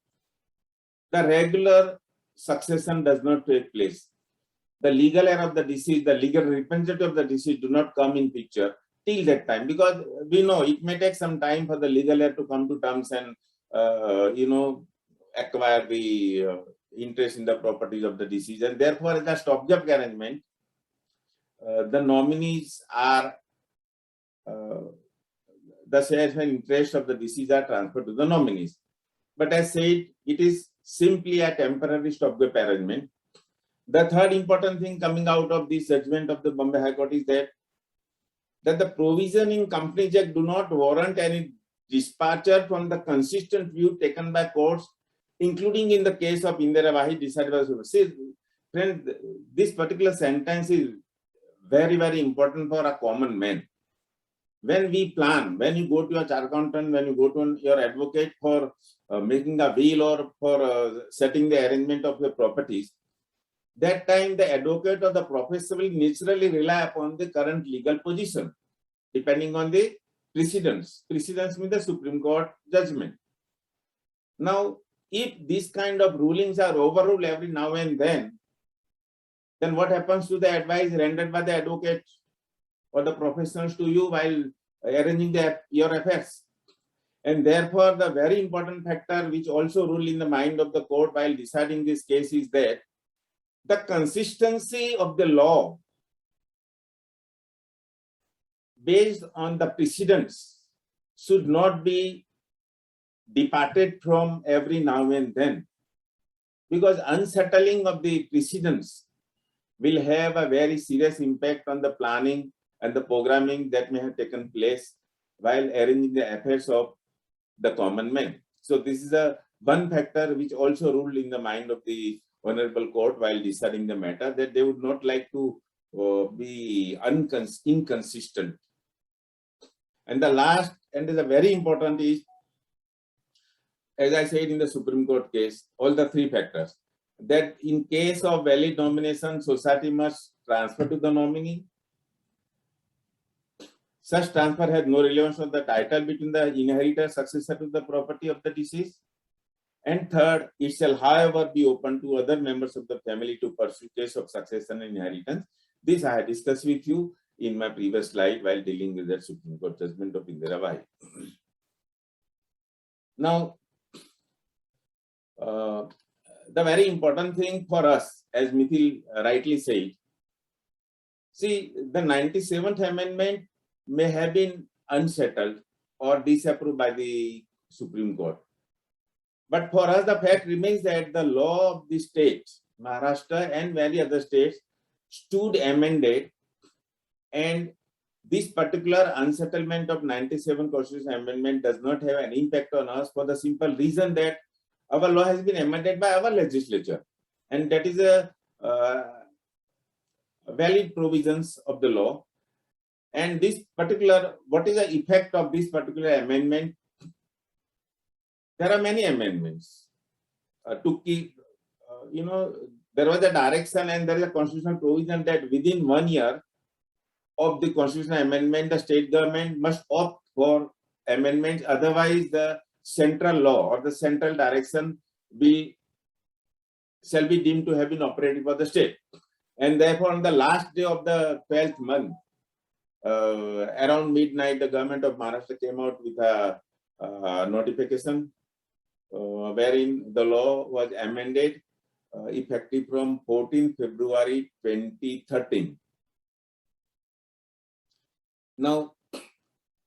the regular succession does not take place. The legal heir of the deceased, the legal representative of the deceased do not come in picture till that time, because we know it may take some time for the legal heir to come to terms and acquire the interest in the properties of the deceased, and therefore as a stopgap arrangement, the nominees are the shares and interests of the deceased are transferred to the nominees. But as said, it is simply a temporary stopgap arrangement. The third important thing coming out of this judgment of the Bombay High Court is that the provision in Companies Act do not warrant any departure from the consistent view taken by courts, including in the case of Indira Wahi decided by the Supreme Court. See, friend, this particular sentence is very, very important for a common man. When we plan, when you go to your chartered accountant, when you go to your advocate for making a will or for setting the arrangement of your properties, that time the advocate or the professor will naturally rely upon the current legal position, depending on the precedents. Precedents means the Supreme Court judgment. Now, if these kind of rulings are overruled every now and then what happens to the advice rendered by the advocate or the professionals to you while arranging your affairs? And therefore, the very important factor which also ruled in the mind of the court while deciding this case is that the consistency of the law based on the precedents should not be departed from every now and then, because unsettling of the precedents will have a very serious impact on the planning and the programming that may have taken place while arranging the affairs of the common man. So this is a one factor which also ruled in the mind of the Honorable Court while deciding the matter, that they would not like to be inconsistent. And the last and is a very important is, as I said in the Supreme Court case, all the three factors, that in case of valid nomination, society must transfer to the nominee. Such transfer has no relevance on the title between the inheritor successor to the property of the deceased. And third, it shall, however, be open to other members of the family to pursue case of succession and inheritance. This I had discussed with you in my previous slide while dealing with the Supreme Court judgment of Indira Wahi. Now, the very important thing for us, as Mithil rightly said, see, the 97th Amendment may have been unsettled or disapproved by the Supreme Court. But for us, the fact remains that the law of the state, Maharashtra and many other states, stood amended, and this particular unsettlement of 97 Constitutional Amendment does not have an impact on us for the simple reason that our law has been amended by our legislature, and that is a valid provisions of the law. And this particular, what is the effect of this particular amendment? There are many amendments to keep, there was a direction and there is a constitutional provision that within 1 year of the constitutional amendment, the state government must opt for amendments. Otherwise, the central law or the central direction shall be deemed to have been operative for the state. And therefore, on the last day of the 12th month, around midnight, the government of Maharashtra came out with a notification wherein the law was amended effective from 14 February 2013. Now,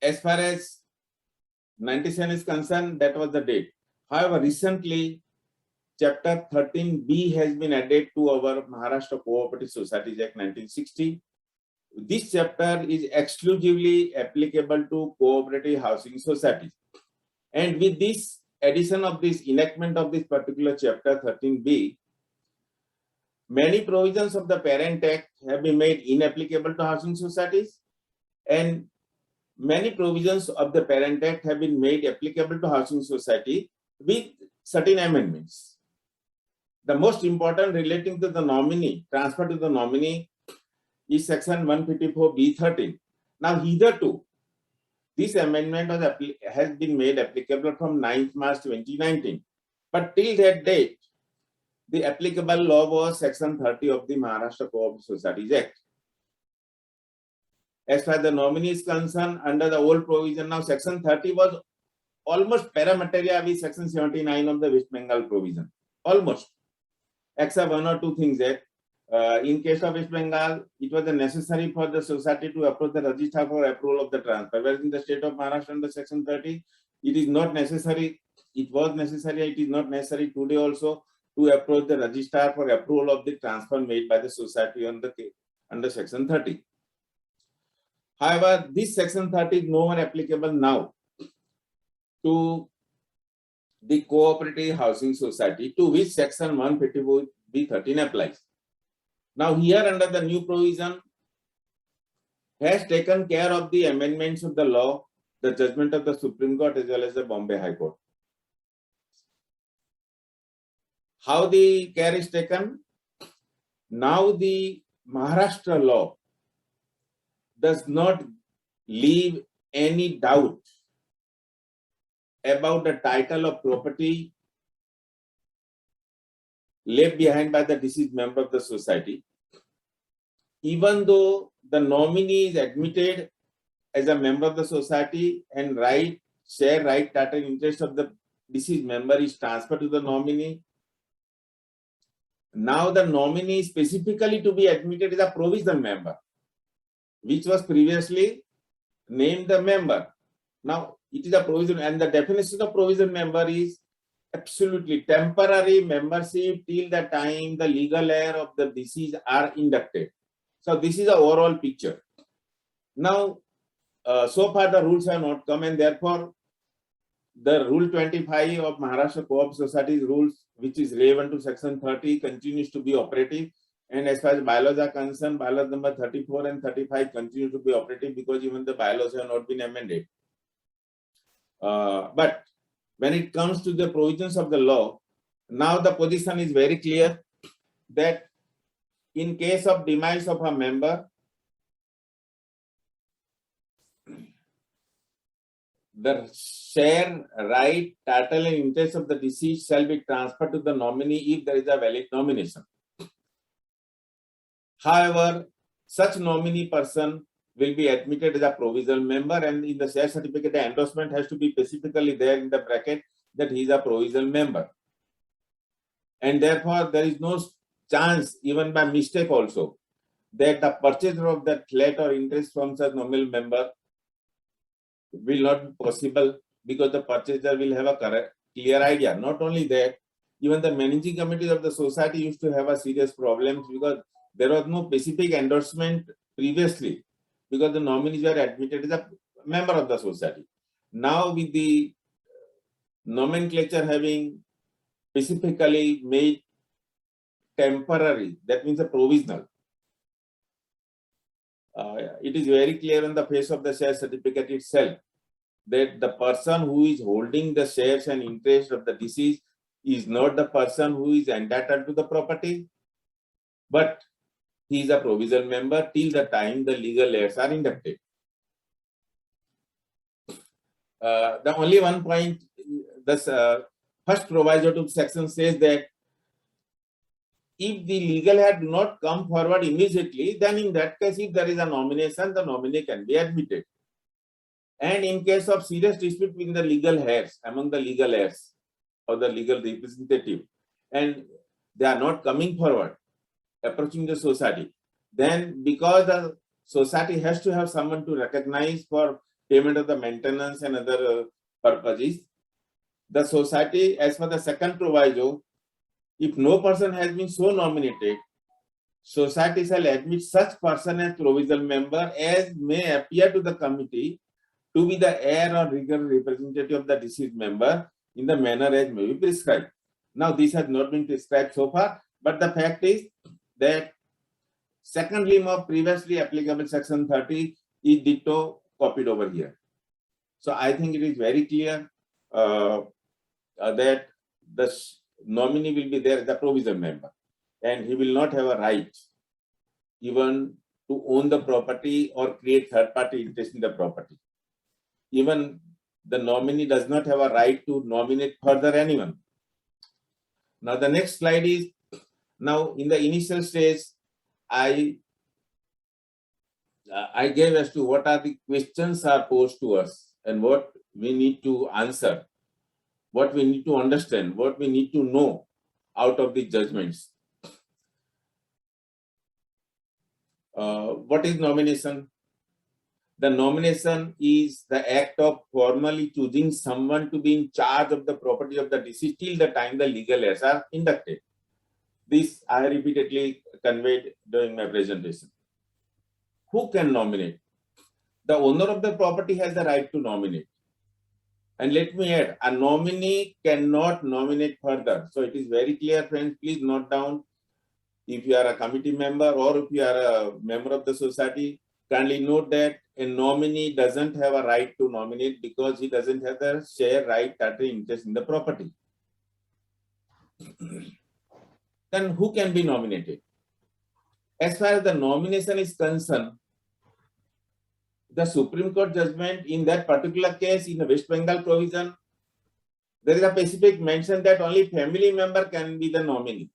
as far as 97 is concerned, that was the date. However, recently, Chapter 13B has been added to our Maharashtra Cooperative Societies Act 1960. This chapter is exclusively applicable to cooperative housing societies. And with this addition of this enactment of this particular Chapter 13B, many provisions of the Parent Act have been made inapplicable to housing societies, and many provisions of the Parent Act have been made applicable to housing society with certain amendments. The most important relating to the nominee, transfer to the nominee, is section 154B13. Now, hitherto, this amendment has been made applicable from 9th March 2019. But till that date, the applicable law was section 30 of the Maharashtra Cooperative Societies Act. As far as the nominee is concerned, under the old provision, now section 30 was almost paramateria with section 79 of the West Bengal provision. Almost. Except one or two things that In case of West Bengal, it was necessary for the society to approach the registrar for approval of the transfer. Whereas in the state of Maharashtra under Section 30, it is not necessary. It was necessary. It is not necessary today also to approach the registrar for approval of the transfer made by the society under Section 30. However, this Section 30 is no more applicable now to the cooperative housing society, to which Section 154B13 applies. Now here under the new provision has taken care of the amendments of the law, the judgment of the Supreme Court as well as the Bombay High Court. How the care is taken? Now the Maharashtra law does not leave any doubt about the title of property left behind by the deceased member of the society, even though the nominee is admitted as a member of the society and share right, title, interest of the deceased member is transferred to the nominee. Now the nominee is specifically to be admitted as a provisional member, which was previously named the member. Now it is a provision, and the definition of provisional member is absolutely temporary membership till the time the legal heir of the deceased are inducted. So this is the overall picture. Now, so far the rules have not come, and therefore the Rule 25 of Maharashtra Co-op Societies rules, which is relevant to Section 30, continues to be operative. And as far as bylaws are concerned, bylaws number 34 and 35 continue to be operative because even the bylaws have not been amended. But when it comes to the provisions of the law, now the position is very clear that in case of demise of a member, the share, right, title, and interest of the deceased shall be transferred to the nominee if there is a valid nomination. However, such nominee person will be admitted as a provisional member, and in the share certificate, the endorsement has to be specifically there in the bracket that he is a provisional member. And therefore, there is no chance, even by mistake also, that the purchaser of that flat or interest from such nominal member will not be possible, because the purchaser will have a clear idea. Not only that, even the managing committee of the society used to have a serious problems because there was no specific endorsement previously, because the nominees were admitted as a member of the society. Now with the nomenclature having specifically made temporary, that means a provisional, it is very clear on the face of the share certificate itself that the person who is holding the shares and interest of the deceased is not the person who is entitled to the property, but he is a provisional member till the time the legal heirs are inducted. The only one point, this first proviso to section says that if the legal heir do not come forward immediately, then in that case, if there is a nomination, the nominee can be admitted. And in case of serious dispute between the legal heirs, among the legal heirs or the legal representative, and they are not coming forward, approaching the society, then because the society has to have someone to recognize for payment of the maintenance and other purposes, the society, as for the second proviso, if no person has been so nominated, society shall admit such person as provisional member as may appear to the committee to be the heir or legal representative of the deceased member in the manner as may be prescribed. Now, this has not been prescribed so far, but the fact is that second limb of previously applicable section 30 is ditto copied over here. So I think it is very clear that the nominee will be there as a provisional member, and he will not have a right even to own the property or create third-party interest in the property. Even the nominee does not have a right to nominate further anyone. Now the next slide is, now in the initial stage, I gave as to what are the questions are posed to us and what we need to answer, what we need to understand, what we need to know out of the judgments. What is nomination? The nomination is the act of formally choosing someone to be in charge of the property of the deceased till the time the legal heirs are inducted. This I repeatedly conveyed during my presentation. Who can nominate? The owner of the property has the right to nominate. And let me add, a nominee cannot nominate further. So it is very clear, friends, please note down. If you are a committee member or if you are a member of the society, kindly note that a nominee doesn't have a right to nominate because he doesn't have the share right or interest in the property. Then who can be nominated? As far as the nomination is concerned, the Supreme Court judgment in that particular case in the West Bengal provision, there is a specific mention that only family member can be the nominee.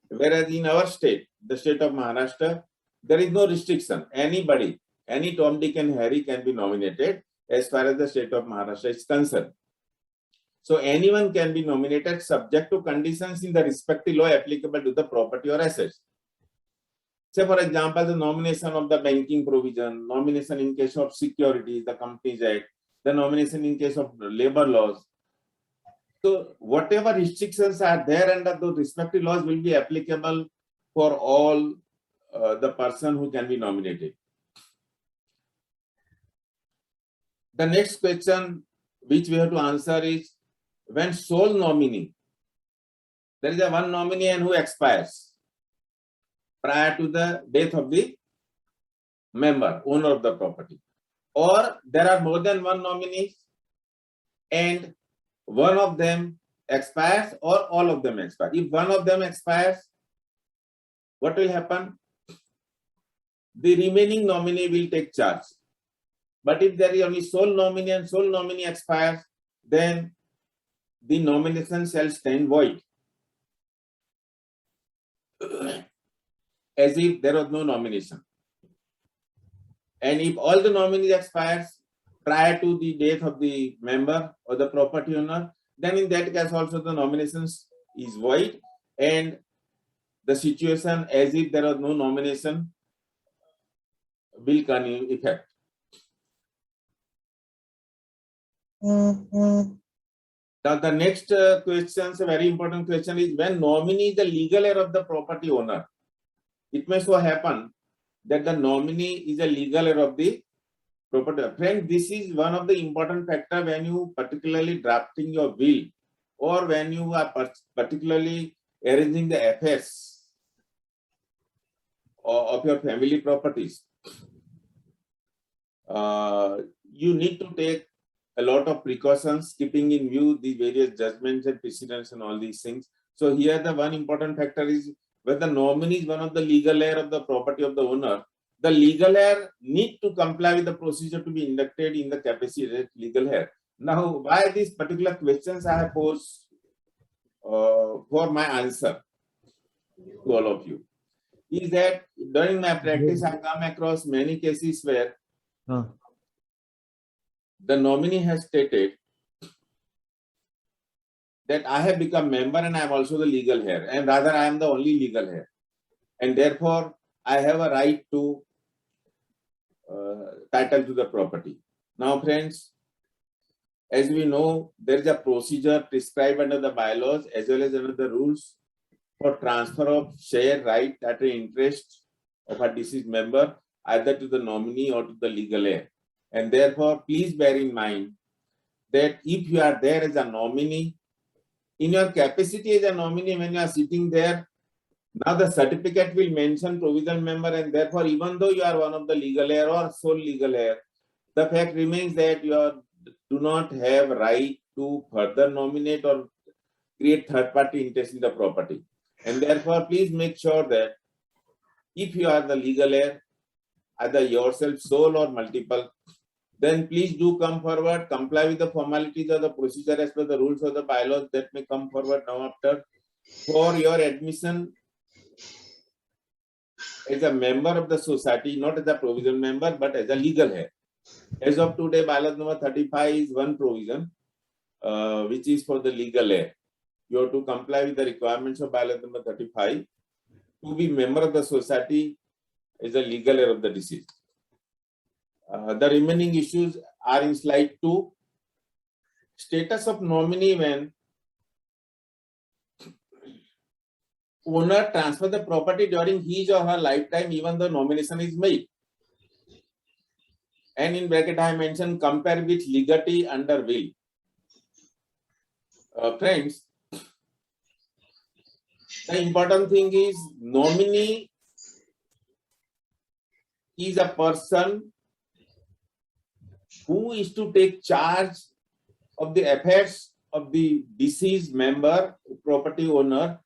Whereas in our state, the state of Maharashtra, there is no restriction. Anybody, any Tom, Dick and Harry can be nominated as far as the state of Maharashtra is concerned. So anyone can be nominated subject to conditions in the respective law applicable to the property or assets. Say for example, the nomination of the banking provision, nomination in case of securities, the Companies Act, the nomination in case of labor laws. So whatever restrictions are there under those respective laws will be applicable for all the person who can be nominated. The next question which we have to answer is, when sole nominee, there is a one nominee and who expires prior to the death of the member, owner of the property, or there are more than one nominees and one of them expires or all of them expire. If one of them expires, what will happen? The remaining nominee will take charge. But if there is only sole nominee and sole nominee expires, then the nomination shall stand void, as if there was no nomination. And if all the nominees expires prior to the death of the member or the property owner, then in that case also the nominations is void and the situation as if there was no nomination will come in effect. Now the next question, a very important question, is when nominee is the legal heir of the property owner. It may so happen that the nominee is a legal heir of the property. Friend, this is one of the important factors when you particularly drafting your will or when you are particularly arranging the affairs of your family properties. You need to take a lot of precautions, keeping in view the various judgments and precedents and all these things. So here the one important factor is when the nominee is one of the legal heir of the property of the owner, the legal heir need to comply with the procedure to be inducted in the capacity as legal heir. Now, why these particular questions I have posed for my answer to all of you is that during my practice I come across many cases where the nominee has stated that I have become member and I am also the legal heir, and rather I am the only legal heir, and therefore I have a right to title to the property. Now friends, as we know, there is a procedure prescribed under the bylaws as well as under the rules for transfer of share, right, at interest of a deceased member either to the nominee or to the legal heir. And therefore, please bear in mind that if you are there as a nominee, in your capacity as a nominee, when you are sitting there, now the certificate will mention provisional member, and therefore, even though you are one of the legal heir or sole legal heir, the fact remains that you do not have right to further nominate or create third-party interest in the property. And therefore, please make sure that if you are the legal heir, either yourself sole or multiple, then please do come forward, comply with the formalities of the procedure as per the rules of the bylaws that may come forward now after for your admission as a member of the society, not as a provisional member, but as a legal heir. As of today, bylaws number 35 is one provision, which is for the legal heir. You have to comply with the requirements of bylaws number 35 to be member of the society is the legal heir of the deceased. The remaining issues are in slide 2. Status of nominee when owner transfer the property during his or her lifetime, even though nomination is made. And in bracket I mentioned compare with legatee under will. Friends, the important thing is nominee is a person who is to take charge of the affairs of the deceased member, property owner,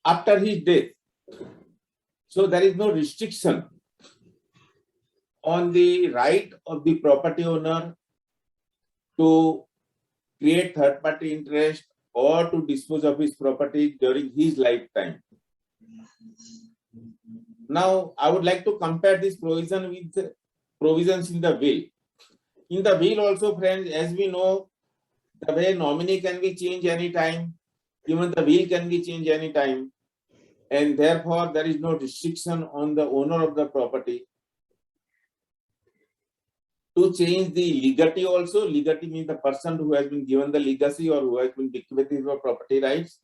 after his death. So there is no restriction on the right of the property owner to create third party interest or to dispose of his property during his lifetime. Now, I would like to compare this provision with the provisions in the will. In the will also, friends, as we know, the way nominee can be changed anytime, even the will can be changed anytime, and therefore there is no restriction on the owner of the property to change the legatee also. Legatee means the person who has been given the legacy or who has been bequeathed his property rights.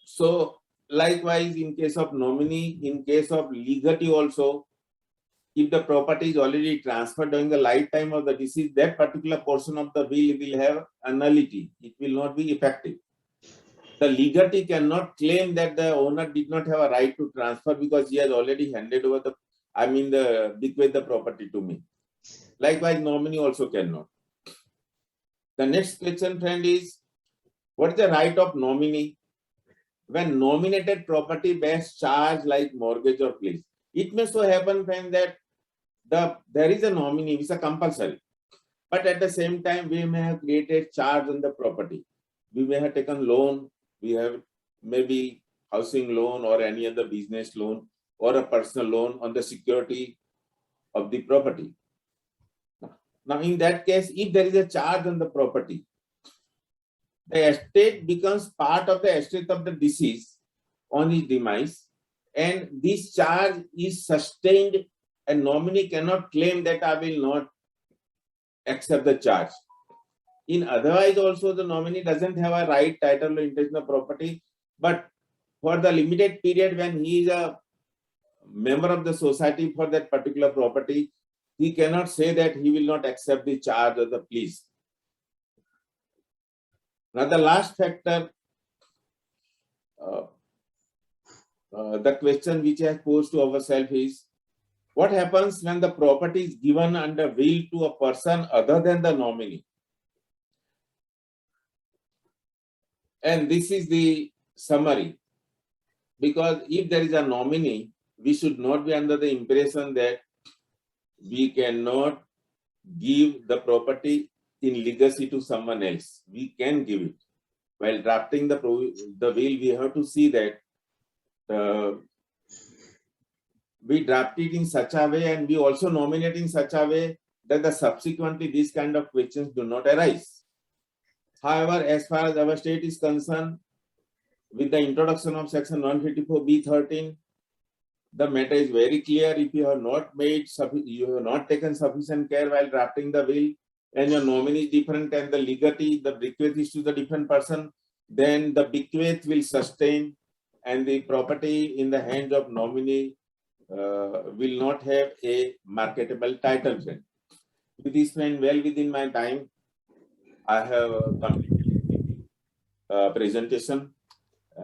So likewise, in case of nominee, in case of legatee also, if the property is already transferred during the lifetime of the deceased, that particular portion of the will have a nullity. It will not be effective. The legatee cannot claim that the owner did not have a right to transfer because he has already handed over bequeathed the property to me. Likewise, nominee also cannot. The next question, friend, is what is the right of nominee when nominated property bears charge like mortgage or place? It may so happen, friend, that there is a nominee which is a compulsory, but at the same time we may have created charge on the property. We may have taken loan, we have maybe housing loan or any other business loan or a personal loan on the security of the property. Now, in that case, if there is a charge on the property, the estate becomes part of the estate of the deceased on his demise, and this charge is sustained, and nominee cannot claim that I will not accept the charge. In otherwise also, the nominee doesn't have a right, title, or interest in the property, but for the limited period when he is a member of the society for that particular property, he cannot say that he will not accept the charge or the pleas. Now, the last factor, the question which I have posed to ourselves is, what happens when the property is given under will to a person other than the nominee? And this is the summary. Because if there is a nominee, we should not be under the impression that we cannot give the property in legacy to someone else. We can give it. While drafting the will, we have to see that we draft it in such a way and we also nominate in such a way that subsequently these kind of questions do not arise. However, as far as our state is concerned, with the introduction of section 154B13, the matter is very clear. If you have not taken sufficient care while drafting the will, and your nominee is different and the legatee, the bequeath is to the different person, then the bequeath will sustain and the property in the hands of nominee will not have a marketable title. With this, friend, well within my time, I have completed the presentation.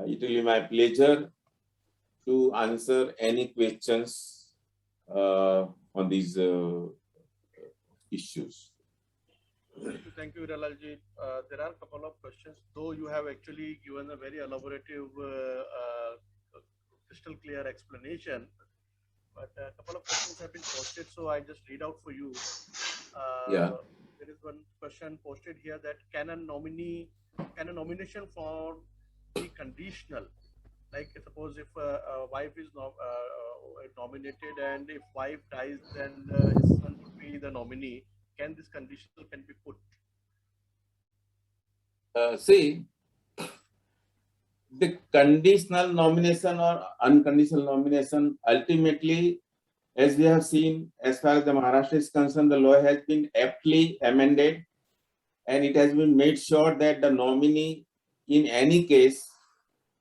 It will be my pleasure to answer any questions on these issues. Thank you, Hiranlalji. There are a couple of questions, though you have actually given a very elaborative, crystal clear explanation. But a couple of questions have been posted, so I just read out for you. Yeah. There is one question posted here that can a nomination form be conditional? Like suppose if a wife is nominated and if wife dies, then his son would be the nominee. Can this conditional can be put? See, the conditional nomination or unconditional nomination, ultimately, as we have seen, as far as the Maharashtra is concerned, the law has been aptly amended, and it has been made sure that the nominee, in any case,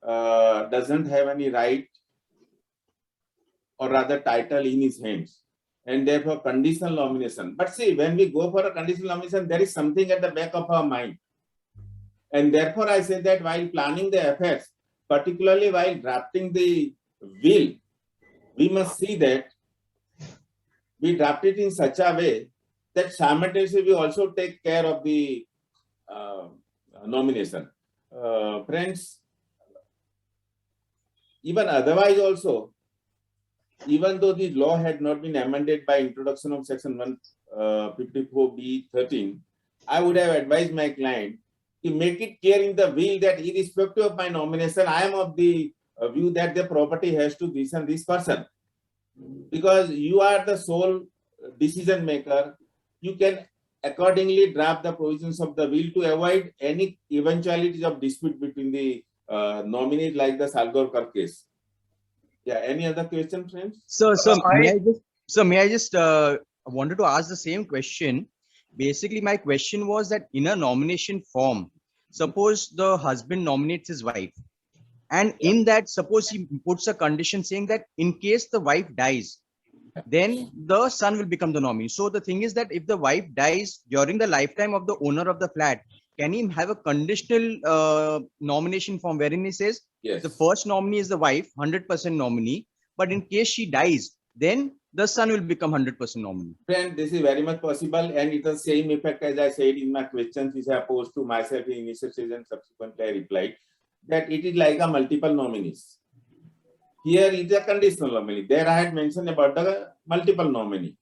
doesn't have any right or rather title in his hands, and therefore conditional nomination. But see, when we go for a conditional nomination, there is something at the back of our mind. And therefore, I say that while planning the affairs, particularly while drafting the will, we must see that we draft it in such a way that simultaneously we also take care of the nomination. Friends, even otherwise also, even though the law had not been amended by introduction of section 154B13, I would have advised my client to make it clear in the will that irrespective of my nomination, I am of the view that the property has to this and this person. Because you are the sole decision maker, you can accordingly draft the provisions of the will to avoid any eventualities of dispute between the nominees, like the Salgorkar case. Yeah, any other question, friends? So may I just wanted to ask the same question. Basically, my question was that in a nomination form, suppose the husband nominates his wife, and in that, suppose he puts a condition saying that in case the wife dies, then the son will become the nominee. So the thing is that if the wife dies during the lifetime of the owner of the flat, can he have a conditional nomination form wherein he says Yes. the first nominee is the wife, 100% nominee, but in case she dies, then the son will become 100% nominee. Friend, this is very much possible, and it has same effect as I said in my questions, which I posed to myself in initial stage and subsequently I replied that it is like a multiple nominees. Here is a conditional nominee. There I had mentioned about the multiple nominee.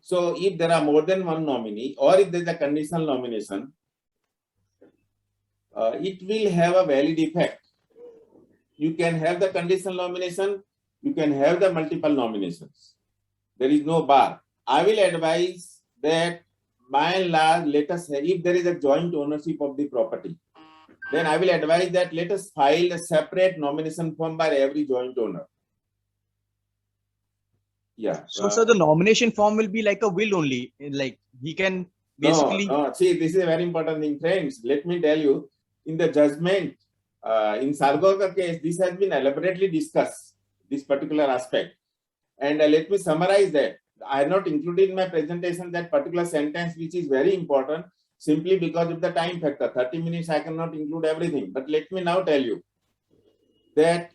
So if there are more than one nominee, or if there is a conditional nomination, it will have a valid effect. You can have the conditional nomination, you can have the multiple nominations. There is no bar. I will advise that by and large, let us have, if there is a joint ownership of the property, then I will advise that let us file a separate nomination form by every joint owner. Yeah. So the nomination form will be like a will only, like he can basically. No, see, this is a very important thing, friends. Let me tell you, in the judgment, in Salgorkar case, this has been elaborately discussed, this particular aspect. And let me summarize that. I have not included in my presentation that particular sentence, which is very important, simply because of the time factor. 30 minutes, I cannot include everything. But let me now tell you that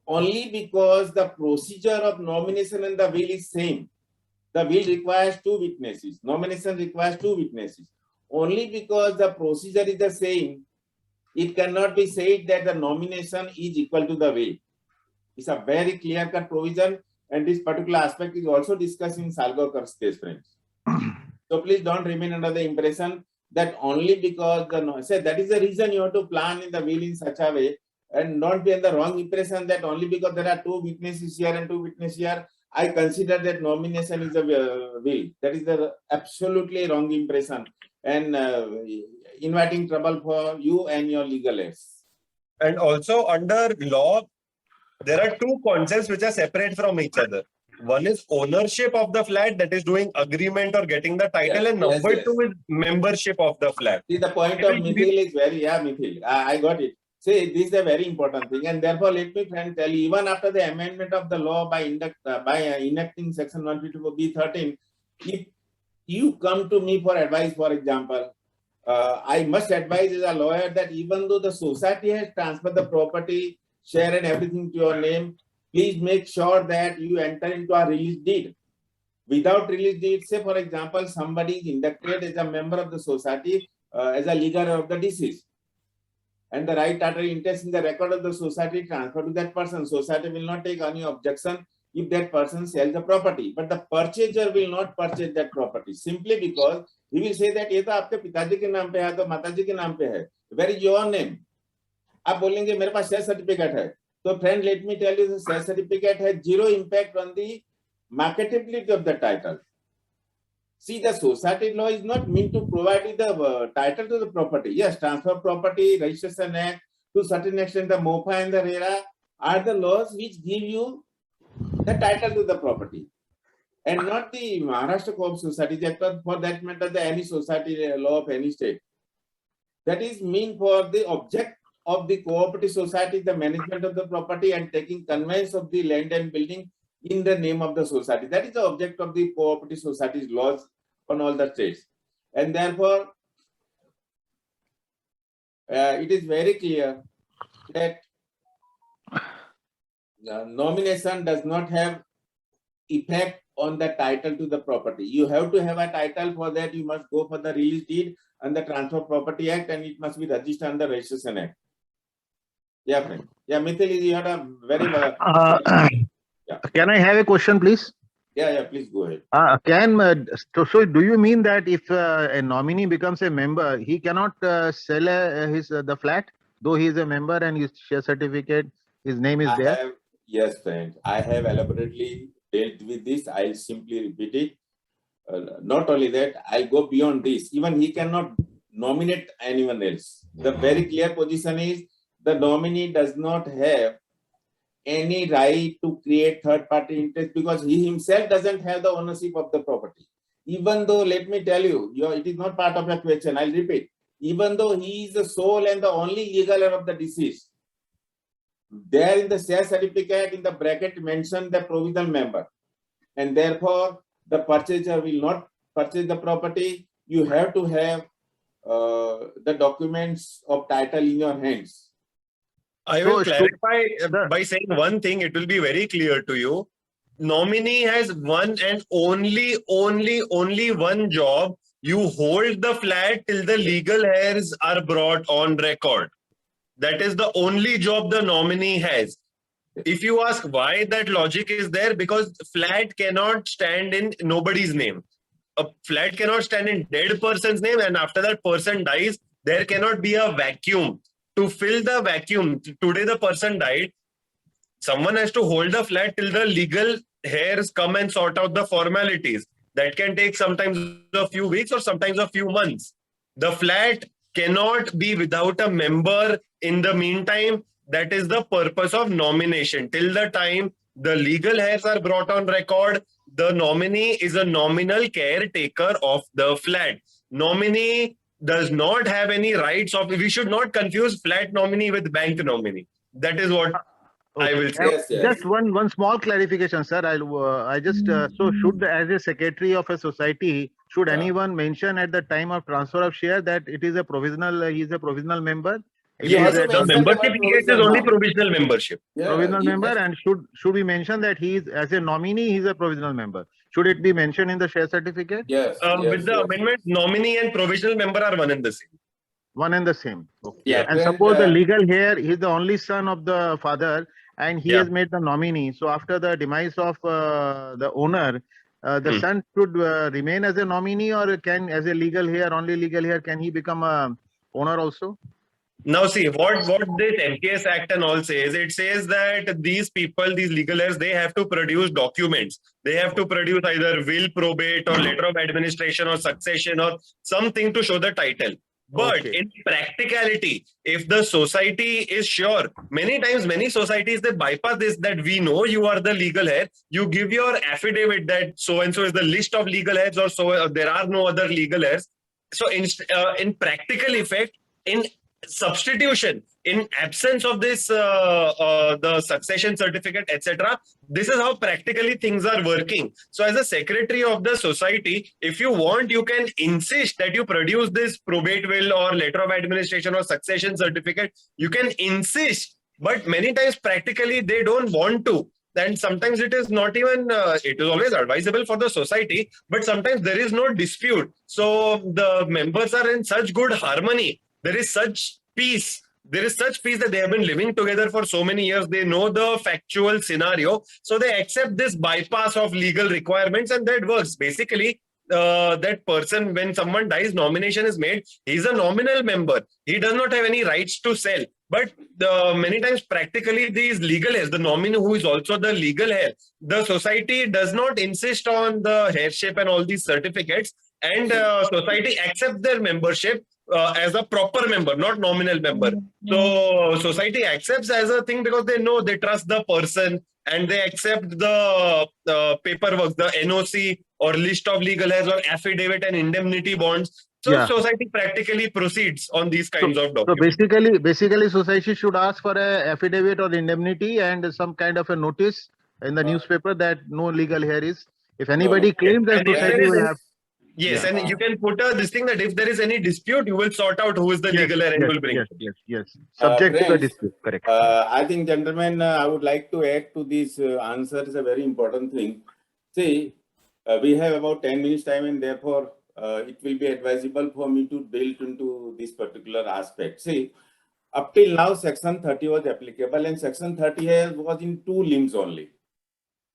only because the procedure of nomination and the will is same, the will requires 2 witnesses, nomination requires 2 witnesses. Only because the procedure is the same, it cannot be said that the nomination is equal to the will. It's a very clear-cut provision, and this particular aspect is also discussed in Salgorkar's case, friends. So please don't remain under the impression that only because that is the reason you have to plan in the will in such a way, and not be in the wrong impression that only because there are 2 witnesses here and 2 witnesses here, I consider that nomination is a will. That is the absolutely wrong impression, and inviting trouble for you and your legal aids. And also under law, there are 2 concepts which are separate from each other. One is ownership of the flat, that is doing agreement or getting the title, Yes, and number yes. 2 is membership of the flat. See, the point of Mithil is very, Mithil, I got it. See, this is a very important thing, and therefore let me friend tell you, even after the amendment of the law by enacting section 152B13, if you come to me for advice, for example, I must advise as a lawyer that even though the society has transferred the property, share and everything to your name, please make sure that you enter into a release deed. Without release deed, say for example, somebody is inducted as a member of the society as a legal heir of the deceased, and the right title interest in the record of the society transferred to that person. Society will not take any objection if that person sells the property, but the purchaser will not purchase that property simply because he will say that ये तो आपके पिताजी के नाम पे है, तो माताजी के नाम पे है. Where is your name? आप बोलेंगे मेरे पास शेयर सर्टिफिकेट है. तो friend, let me tell you, the share certificate has zero impact on the marketability of the title. See, the society law is not meant to provide you the title to the property. Yes, transfer property, registration act, to a certain extent, the MOPA and the RERA are the laws which give you the title to the property, and not the Maharashtra Co-op Society Act, or for that matter, the any society law of any state. That is mean for the object of the cooperative society, the management of the property and taking conveyance of the land and building in the name of the society. That is the object of the cooperative society's laws on all the states. And therefore, it is very clear that nomination does not have effect on the title to the property. You have to have a title. For that, you must go for the release deed and the Transfer Property Act, and it must be registered under Registration Act. Yeah, friend. Yeah, Mithil, you had a very Can I have a question, please? yeah, please go ahead. So do you mean that if a nominee becomes a member, he cannot sell the flat, though he is a member and his share certificate, his name is there? Yes, friend. I have elaborately dealt with this. I'll simply repeat it. Not only that, I'll go beyond this. Even he cannot nominate anyone else. The very clear position is the nominee does not have any right to create third-party interest because he himself doesn't have the ownership of the property. Even though, let me tell you, it is not part of your question. I'll repeat. Even though he is the sole and the only legal heir of the deceased, there in the share certificate in the bracket mentioned the provisional member, and therefore the purchaser will not purchase the property. You have to have the documents of title in your hands. I will clarify by saying one thing. It will be very clear to you. Nominee has one and only one job. You hold the flat till the legal heirs are brought on record. That is the only job the nominee has. If you ask why that logic is there, because flat cannot stand in nobody's name. A flat cannot stand in dead person's name, and after that person dies, there cannot be a vacuum. To fill the vacuum, today the person died, someone has to hold the flat till the legal heirs come and sort out the formalities. That can take sometimes a few weeks or sometimes a few months. The flat cannot be without a member in the meantime. That is the purpose of nomination. Till the time the legal heirs are brought on record, the nominee is a nominal caretaker of the flat. Nominee does not have any rights of, we should not confuse flat nominee with bank nominee. That is what I will say. Yes, yes. Just one small clarification, sir. I just so should as a secretary of a society, should anyone mention at the time of transfer of share that it is a provisional, he is a provisional member? Yes, He is a the Membership he gets is only provisional membership. provisional member, and should we mention that he is as a nominee, he is a provisional member? Should it be mentioned in the share certificate? Yes. With the amendment, nominee and provisional member are one and the same. One and the same. Okay. Yeah, And then, suppose the legal heir, he is the only son of the father, and he Yeah. has made the nominee. So after the demise of the owner, the son should remain as a nominee, or can, as a legal heir, only legal heir, can he become a owner also? Now see, what this MKS Act and all says, it says that these people, these legal heirs, they have to produce documents. They have to produce either will, probate, or letter of administration, or succession, or something to show the title. But Okay. in practicality, if the society is sure, many times, many societies, they bypass this, that we know you are the legal heir. You give your affidavit that so-and-so is the list of legal heirs, or so there are no other legal heirs. So in practical effect, in substitution, in absence of this, the succession certificate, etc., this is how practically things are working. So as a secretary of the society, if you want, you can insist that you produce this probate will or letter of administration or succession certificate. You can insist, but many times practically they don't want to. And sometimes it is not even, it is always advisable for the society, but sometimes there is no dispute. So the members are in such good harmony. There is such peace. There is such peace that they have been living together for so many years. They know the factual scenario. So they accept this bypass of legal requirements, and that works. Basically, that person, when someone dies, nomination is made. He's a nominal member. He does not have any rights to sell. But many times, practically, these legal heirs, the nominee who is also the legal heir, the society does not insist on the heirship and all these certificates, and society accepts their membership. as a proper member, not nominal member. So society accepts as a thing because they know, they trust the person, and they accept the paperwork, the NOC or list of legal heirs or affidavit and indemnity bonds. So Yeah. society practically proceeds on these kinds of So documents. basically, society should ask for a affidavit or indemnity and some kind of a notice in the newspaper that no legal heir is. If anybody claims, then And if society there is will have. Yes, Yeah. and you can put this thing that if there is any dispute, you will sort out who is the legal heir and you will bring it. Yes. Subject to the Friends, dispute. Correct. I think, gentlemen, I would like to add to this answer is a very important thing. See, we have about 10 minutes time, and therefore it will be advisable for me to build into this particular aspect. See, up till now, Section 30 was applicable, and Section 30 was in two limbs only.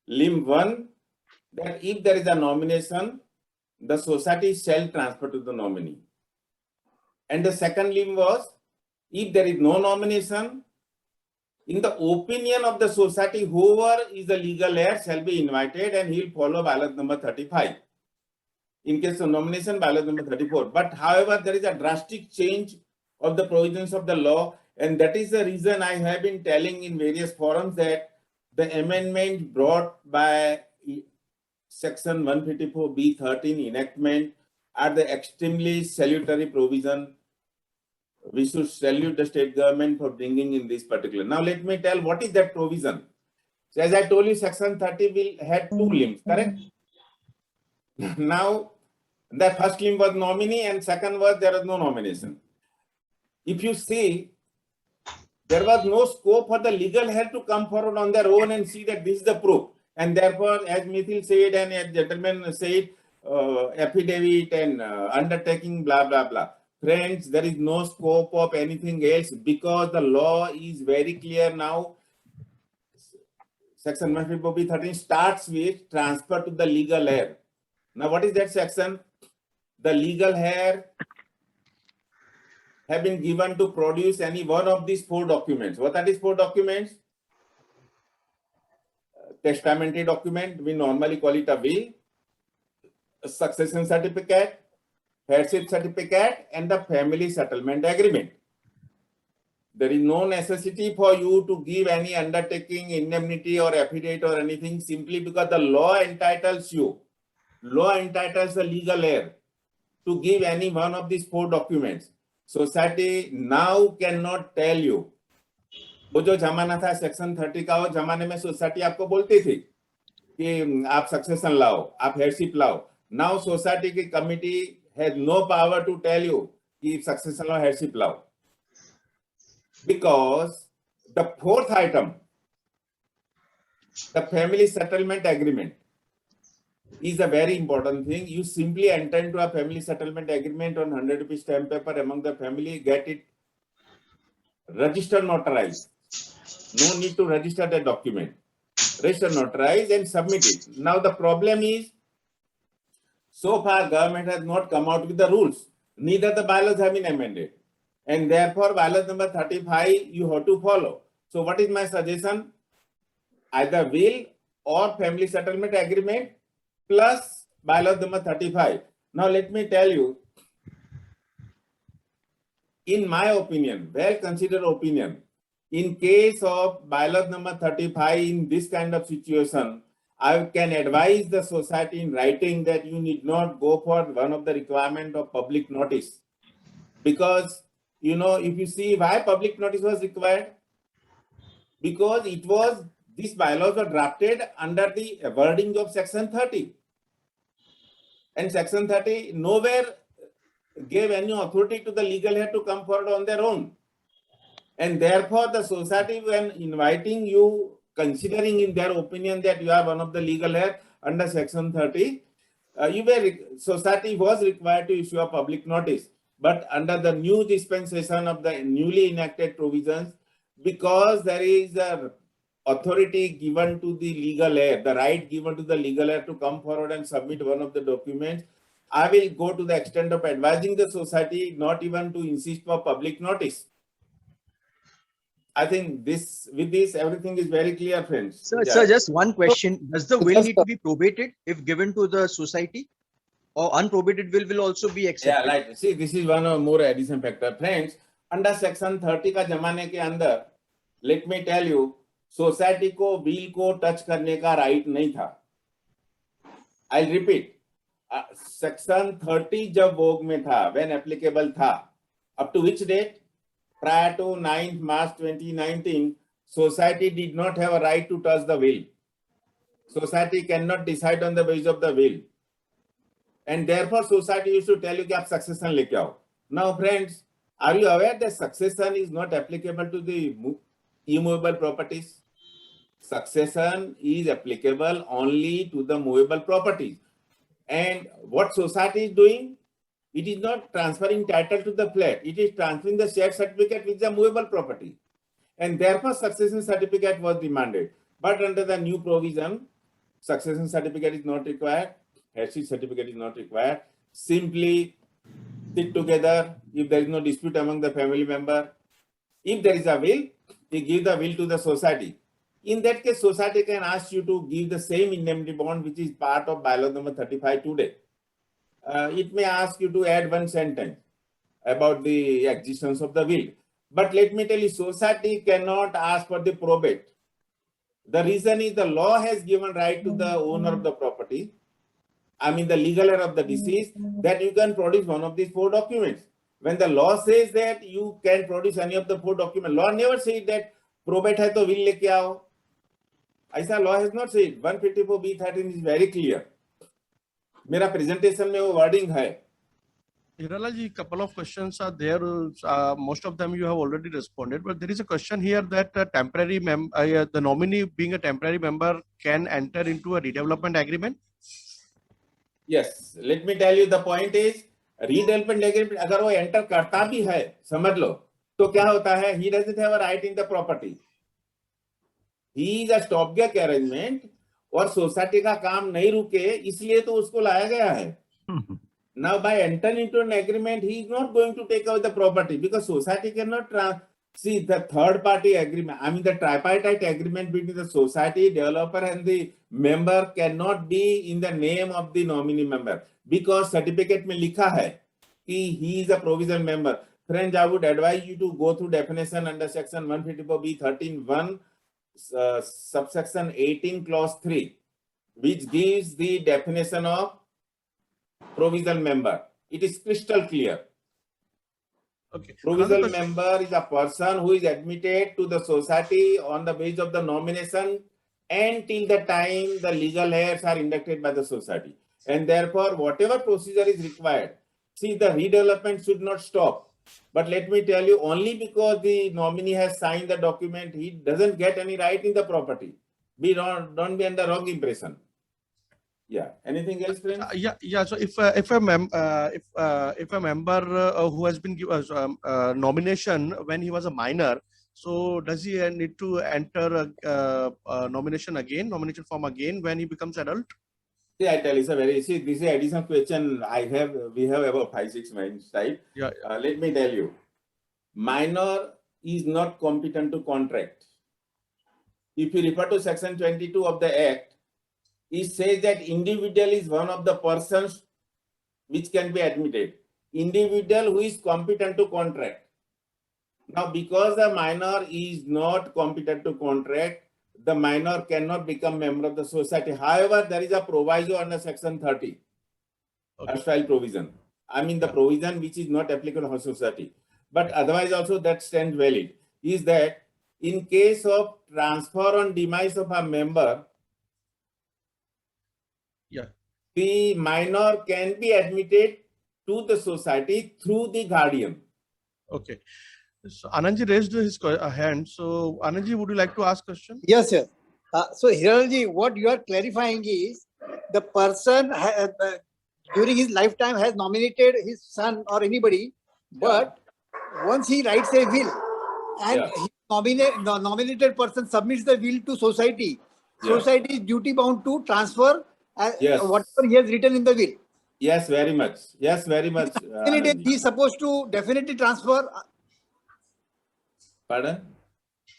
Limb 1, that if there is a nomination, the society shall transfer to the nominee. And the second limb was, if there is no nomination, in the opinion of the society, whoever is the legal heir shall be invited and he will follow bylaw number 35. In case of nomination, bylaw number 34. But however, there is a drastic change of the provisions of the law, and that is the reason I have been telling in various forums that the amendment brought by Section 154B13 enactment are the extremely salutary provision. We should salute the state government for bringing in this particular. Now, let me tell what is that provision. So, as I told you, Section 30 will have two limbs, correct? Now, the first limb was nominee and second was there was no nomination. If you see, there was no scope for the legal heir to come forward on their own and see that this is the proof. And therefore, as Mithil said and as gentleman said, affidavit and undertaking, blah, blah, blah. Friends, there is no scope of anything else because the law is very clear now. Section 154B13 starts with transfer to the legal heir. Now, what is that section? The legal heir have been given to produce any one of these four documents. What are these four documents? Testamentary document, we normally call it a will, a succession certificate, heirship certificate, and the family settlement agreement. There is no necessity for you to give any undertaking, indemnity or affidavit or anything simply because the law entitles you. Law entitles the legal heir to give any one of these four documents. Society now cannot tell you. वो जो जमाना था section 30 का, वो जमाने में society आपको बोलती थी कि आप सक्सेशन लाओ, आप हेयरशिप लाओ. नाउ सोसाइटी की committee has no power to tell you कि सक्सेशन लाओ, हेयरशिप लाओ. Because the fourth item, the family settlement agreement, is a very important thing. You simply enter into a family settlement agreement on 100 rupees stamp paper among the family, get it registered, notarized. No need to register the document. Register, notarize and submit it. Now the problem is, so far government has not come out with the rules. Neither the bylaws have been amended. And therefore bylaw number 35 you have to follow. So what is my suggestion? Either will or family settlement agreement plus bylaw number 35. Now let me tell you, in my opinion, well considered opinion, in case of bylaw number 35 in this kind of situation, I can advise the society in writing that you need not go for one of the requirement of public notice. Because, you know, if you see why public notice was required, because it was, these bylaws were drafted under the wording of Section 30. And Section 30 nowhere gave any authority to the legal heir to come forward on their own. And therefore, the society, when inviting you, considering in their opinion that you are one of the legal heir under Section 30, society was required to issue a public notice. But under the new dispensation of the newly enacted provisions, because there is a authority given to the legal heir, the right given to the legal heir to come forward and submit one of the documents, I will go to the extent of advising the society not even to insist for public notice. I think this, with this, everything is very clear, friends. Sir, just one question. Does the will need to be probated if given to the society? or unprobated will also be Yeah, accepted. like, see, this is one of more addition factor. Friends, under section 30 का जमाने के अंदर, let me tell you, society को will को touch करने का right नहीं था. I'll repeat. Section 30 जब vogue में था, when applicable था, up to which date? Prior to 9th March 2019, society did not have a right to touch the will. Society cannot decide on the basis of the will. And therefore, society used to tell you कि आप succession लेके आओ. Now, friends, are you aware that succession is not applicable to the immovable properties? Succession is applicable only to the movable properties. And what society is doing? It is not transferring title to the flat. It is transferring the share certificate with the movable property. And therefore, succession certificate was demanded. But under the new provision, succession certificate is not required. Heritage certificate is not required. Simply sit together if there is no dispute among the family member. If there is a will, you give the will to the society. In that case, society can ask you to give the same indemnity bond which is part of bylaw number 35 today. It may ask you to add one sentence about the existence of the will. But let me tell you, society cannot ask for the probate. The reason is the law has given right to the owner of the property, I mean the legal heir of the deceased, that you can produce one of these 4 documents. When the law says that you can produce any of the 4 documents, law never says that probate hai to will leke aao. ऐसा law has not said. 154B13 is very clear. मेरा presentation में वो wording है. Hirala ji, couple of questions are there. Most of them you have already responded, but there is a question here that the nominee being a temporary member can enter into a redevelopment agreement. Yes, let me tell you the point is redevelopment agreement अगर वो enter करता भी है, समझ लो, तो क्या होता है? He doesn't have a right in the property. He is a stopgap arrangement और सोसाइटी का काम नहीं रुके इसलिए तो उसको लाया गया है. Now by entering into an agreement, he is not going to take away the property because society cannot see the third party agreement. I mean the tripartite agreement between the society, developer and the member cannot be in the name of the nominee member because certificate में लिखा है कि he is a provisional member. Friends, I would advise you to go through definition under section 154B13(1). Subsection 18 clause 3, which gives the definition of provisional member. It is crystal clear. Okay. Provisional member is a person who is admitted to the society on the basis of the nomination until the time the legal heirs are inducted by the society. And therefore, whatever procedure is required, see the redevelopment should not stop. But let me tell you, only because the nominee has signed the document, he doesn't get any right in the property. Don't be under wrong impression. Yeah. Anything else, friends? Yeah. So if a member who has been given nomination when he was a minor, so does he need to enter a nomination form again when he becomes adult? See, I tell you, this is an additional question we have about 5-6 minutes, right? Yeah. Let me tell you, minor is not competent to contract. If you refer to section 22 of the Act, it says that individual is one of the persons which can be admitted. Individual who is competent to contract. Now, because the minor is not competent to contract, the minor cannot become member of the society. However, there is a proviso under section 30, erstwhile provision. I mean the provision which is not applicable to society. But otherwise also that stands valid. Is that in case of transfer on demise of a member, the minor can be admitted to the society through the guardian. Okay. So Anandji raised his hand. So Anandji, would you like to ask question? Yes, sir. So Hiralji, what you are clarifying is the person during his lifetime has nominated his son or anybody, but once he writes a will and the nominated person submits the will to society, society is duty bound to transfer whatever he has written in the will. Yes, very much. Yes, very much. He is supposed to definitely transfer. Pardon?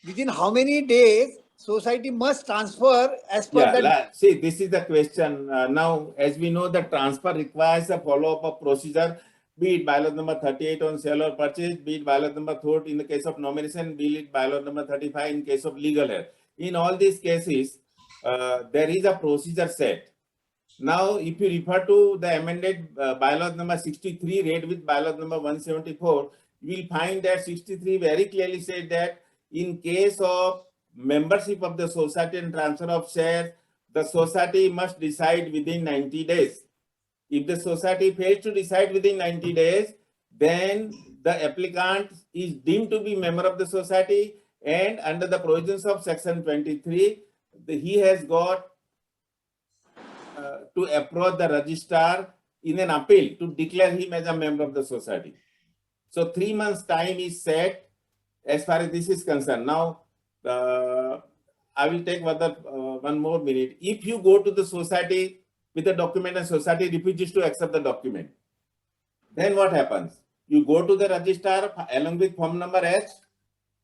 Within how many days society must transfer as per Yeah, that. see, this is the question. Now, as we know, the transfer requires a follow-up of procedure, be it bylaw number 38 on sale or purchase, be it bylaw number 30 in the case of nomination, be it bylaw number 35 in case of legal heir. In all these cases, there is a procedure set. Now, if you refer to the amended bylaw number 63 read with bylaw number 174, you will find that 63 very clearly said that in case of membership of the society and transfer of shares, the society must decide within 90 days. If the society fails to decide within 90 days, then the applicant is deemed to be member of the society, and under the provisions of section 23, he has got to approach the registrar in an appeal to declare him as a member of the society. So 3 months time is set as far as this is concerned. Now, I will take one more minute. If you go to the society with a document and society refuses to accept the document, then what happens? You go to the registrar along with form number H,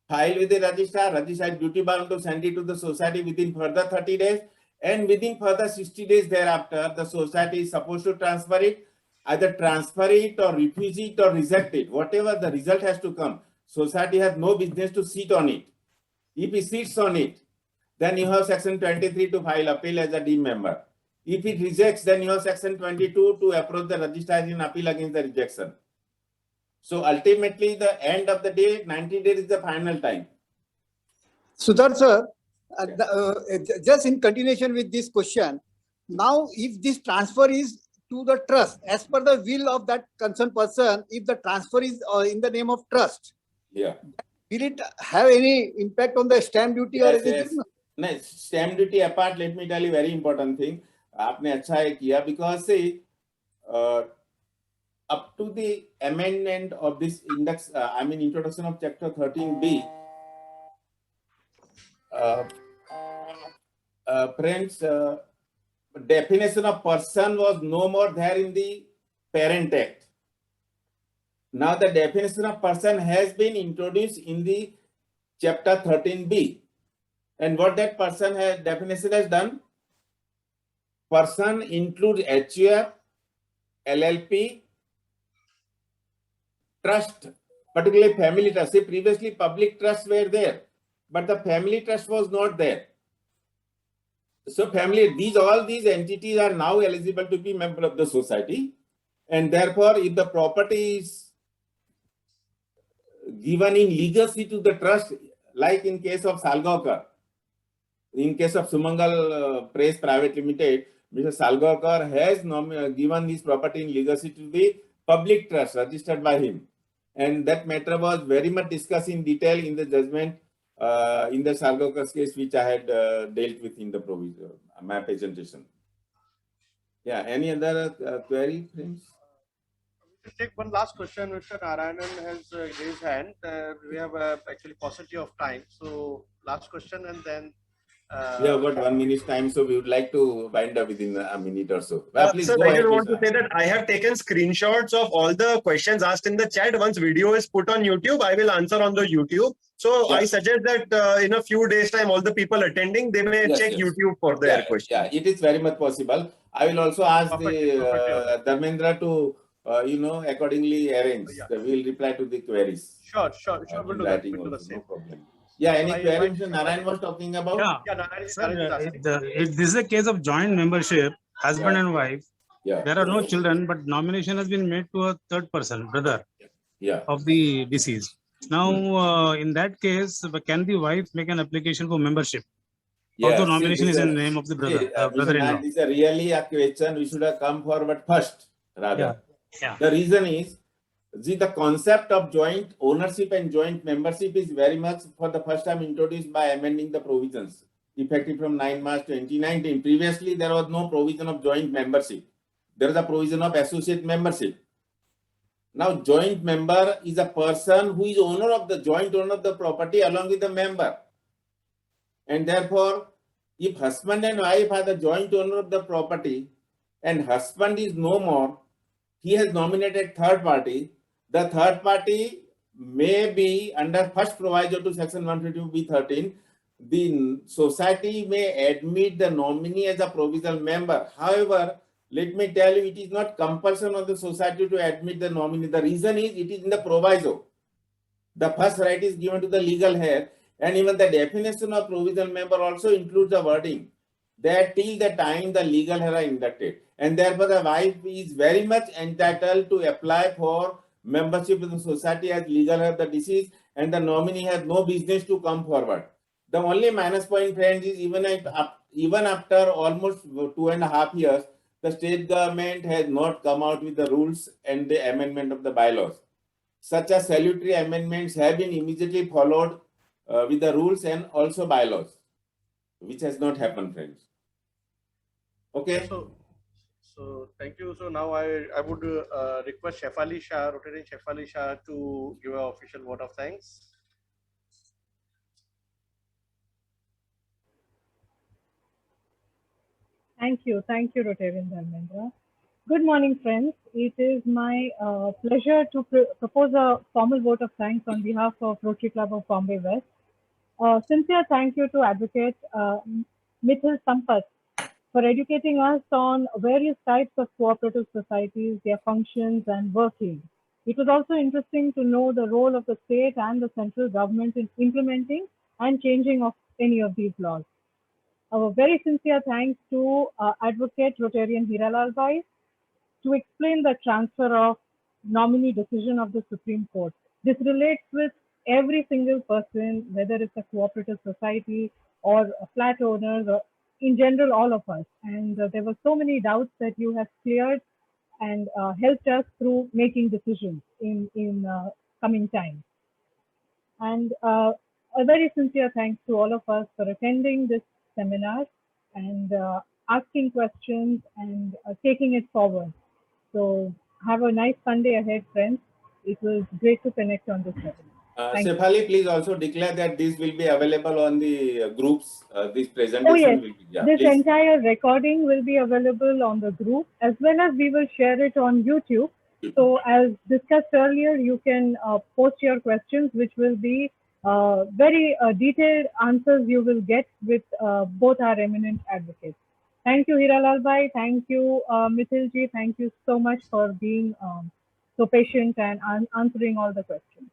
file with the registrar is duty bound to send it to the society within further 30 days, and within further 60 days thereafter, the society is supposed to transfer it, either transfer it or refuse it or reject it. Whatever the result has to come, society has no business to sit on it. If it sits on it, then you have section 23 to file appeal as a deemed member. If it rejects, then you have section 22 to approach the registrar in appeal against the rejection. So ultimately, the end of the day, 90 days is the final time. Sudhar sir, just in continuation with this question, now if this transfer is to the trust, as per the will of that concerned person, if the transfer is in the name of trust, Yeah. will it have any impact on the stamp duty or Yes, anything? yes. No, stamp duty apart, let me tell you very important thing. आपने अच्छा है किया, because see, up to the amendment of this index, introduction of chapter 13B, friends, definition of person was no more there in the Parent Act. Now the definition of person has been introduced in the chapter 13B. And what that person has definition has done, person includes HUF, LLP, trust, particularly family trust. See, previously public trusts were there, but the family trust was not there. So all these entities are now eligible to be member of the society, and therefore if the property is given in legacy to the trust, like in case of Salgaonkar, in case of Sumangal Press Private Limited, Mr. Salgaonkar has given his property in legacy to the public trust registered by him. And that matter was very much discussed in detail in the judgment in the Salgaonkar's case, which I had dealt with in the my presentation. Yeah, any other query, friends? We'll take one last question. Mr. Narayanan has raised his hand. We have actually paucity of time. So last question and then. We have got 1 minute time, so we would like to wind up within a minute or so. Please Sir, go I ahead, just want please. to say that I have taken screenshots of all the questions asked in the chat. Once video is put on YouTube, I will answer on the YouTube. So Yeah. I suggest that in a few days' time, all the people attending, they may Yes, check yes. YouTube for their questions. Yeah, it is very much possible. I will also ask the Dharmendra to, accordingly arrange. Yeah. We will reply to the queries. Sure. We'll do that. Writing We'll do the also, same. no problem. Yeah, any I query invite- Mr. Narayan was talking about? Yeah, Narayan is Sir, asking. if this is a case of joint membership, husband Yeah. and wife, Yeah, there are no children, but nomination has been made to a third person, brother yeah. of the deceased. Now, in that case, can the wife make an application for membership? Although See, nomination this is in the name of the brother, Mr. brother-in-law. Nayak, this is really a question we should have come forward first, rather. Yeah. The reason is, the concept of joint ownership and joint membership is very much for the first time introduced by amending the provisions, effective from 9 March 2019. Previously, there was no provision of joint membership. There is a provision of associate membership. Now, joint member is a person who is owner of the joint owner of the property along with the member. And therefore, if husband and wife are the joint owner of the property and husband is no more, he has nominated third party. The third party may be under first proviso to section 152B13. the society may admit the nominee as a provisional member. However, let me tell you, it is not compulsion of the society to admit the nominee. The reason is it is in the proviso. The first right is given to the legal head, and even the definition of provisional member also includes the wording that till the time the legal head are inducted, and therefore the wife is very much entitled to apply for membership in the society as legal head of the deceased, and the nominee has no business to come forward. The only minus point, friends, is even after almost 2.5 years, the state government has not come out with the rules and the amendment of the bylaws. Such as salutary amendments have been immediately followed with the rules and also bylaws, which has not happened, friends. Okay. So thank you. So now I would request Shefali Shah, Rotarian Shefali Shah, to give an official vote of thanks. Thank you, Rotarian Dharmendra. Good morning, friends. It is my pleasure to propose a formal vote of thanks on behalf of Rotary Club of Bombay West. Sincere thank you to Advocate Mithil Sampath for educating us on various types of cooperative societies, their functions and working. It was also interesting to know the role of the state and the central government in implementing and changing of any of these laws. Our very sincere thanks to Advocate Rotarian Hiralal Bai to explain the transfer of nominee decision of the Supreme Court. This relates with every single person, whether it's a cooperative society or a flat owners or in general, all of us. And there were so many doubts that you have cleared and helped us through making decisions in coming time. And a very sincere thanks to all of us for attending this seminar and asking questions and taking it forward. So have a nice Sunday ahead, friends. It was great to connect on this webinar. Shefali, please also declare that this will be available on the groups. This presentation Oh yes, will be. Yeah, this please. entire recording will be available on the group as well as we will share it on YouTube. So as discussed earlier, you can post your questions, which will be very detailed answers you will get with both our eminent advocates. Thank you, Hiralal Bhai. Thank you, Mithil ji. Thank you so much for being so patient and answering all the questions.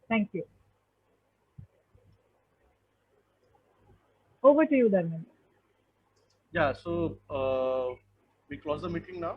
Thank you. Over to you, Dharmendra. Yeah, so we close the meeting now.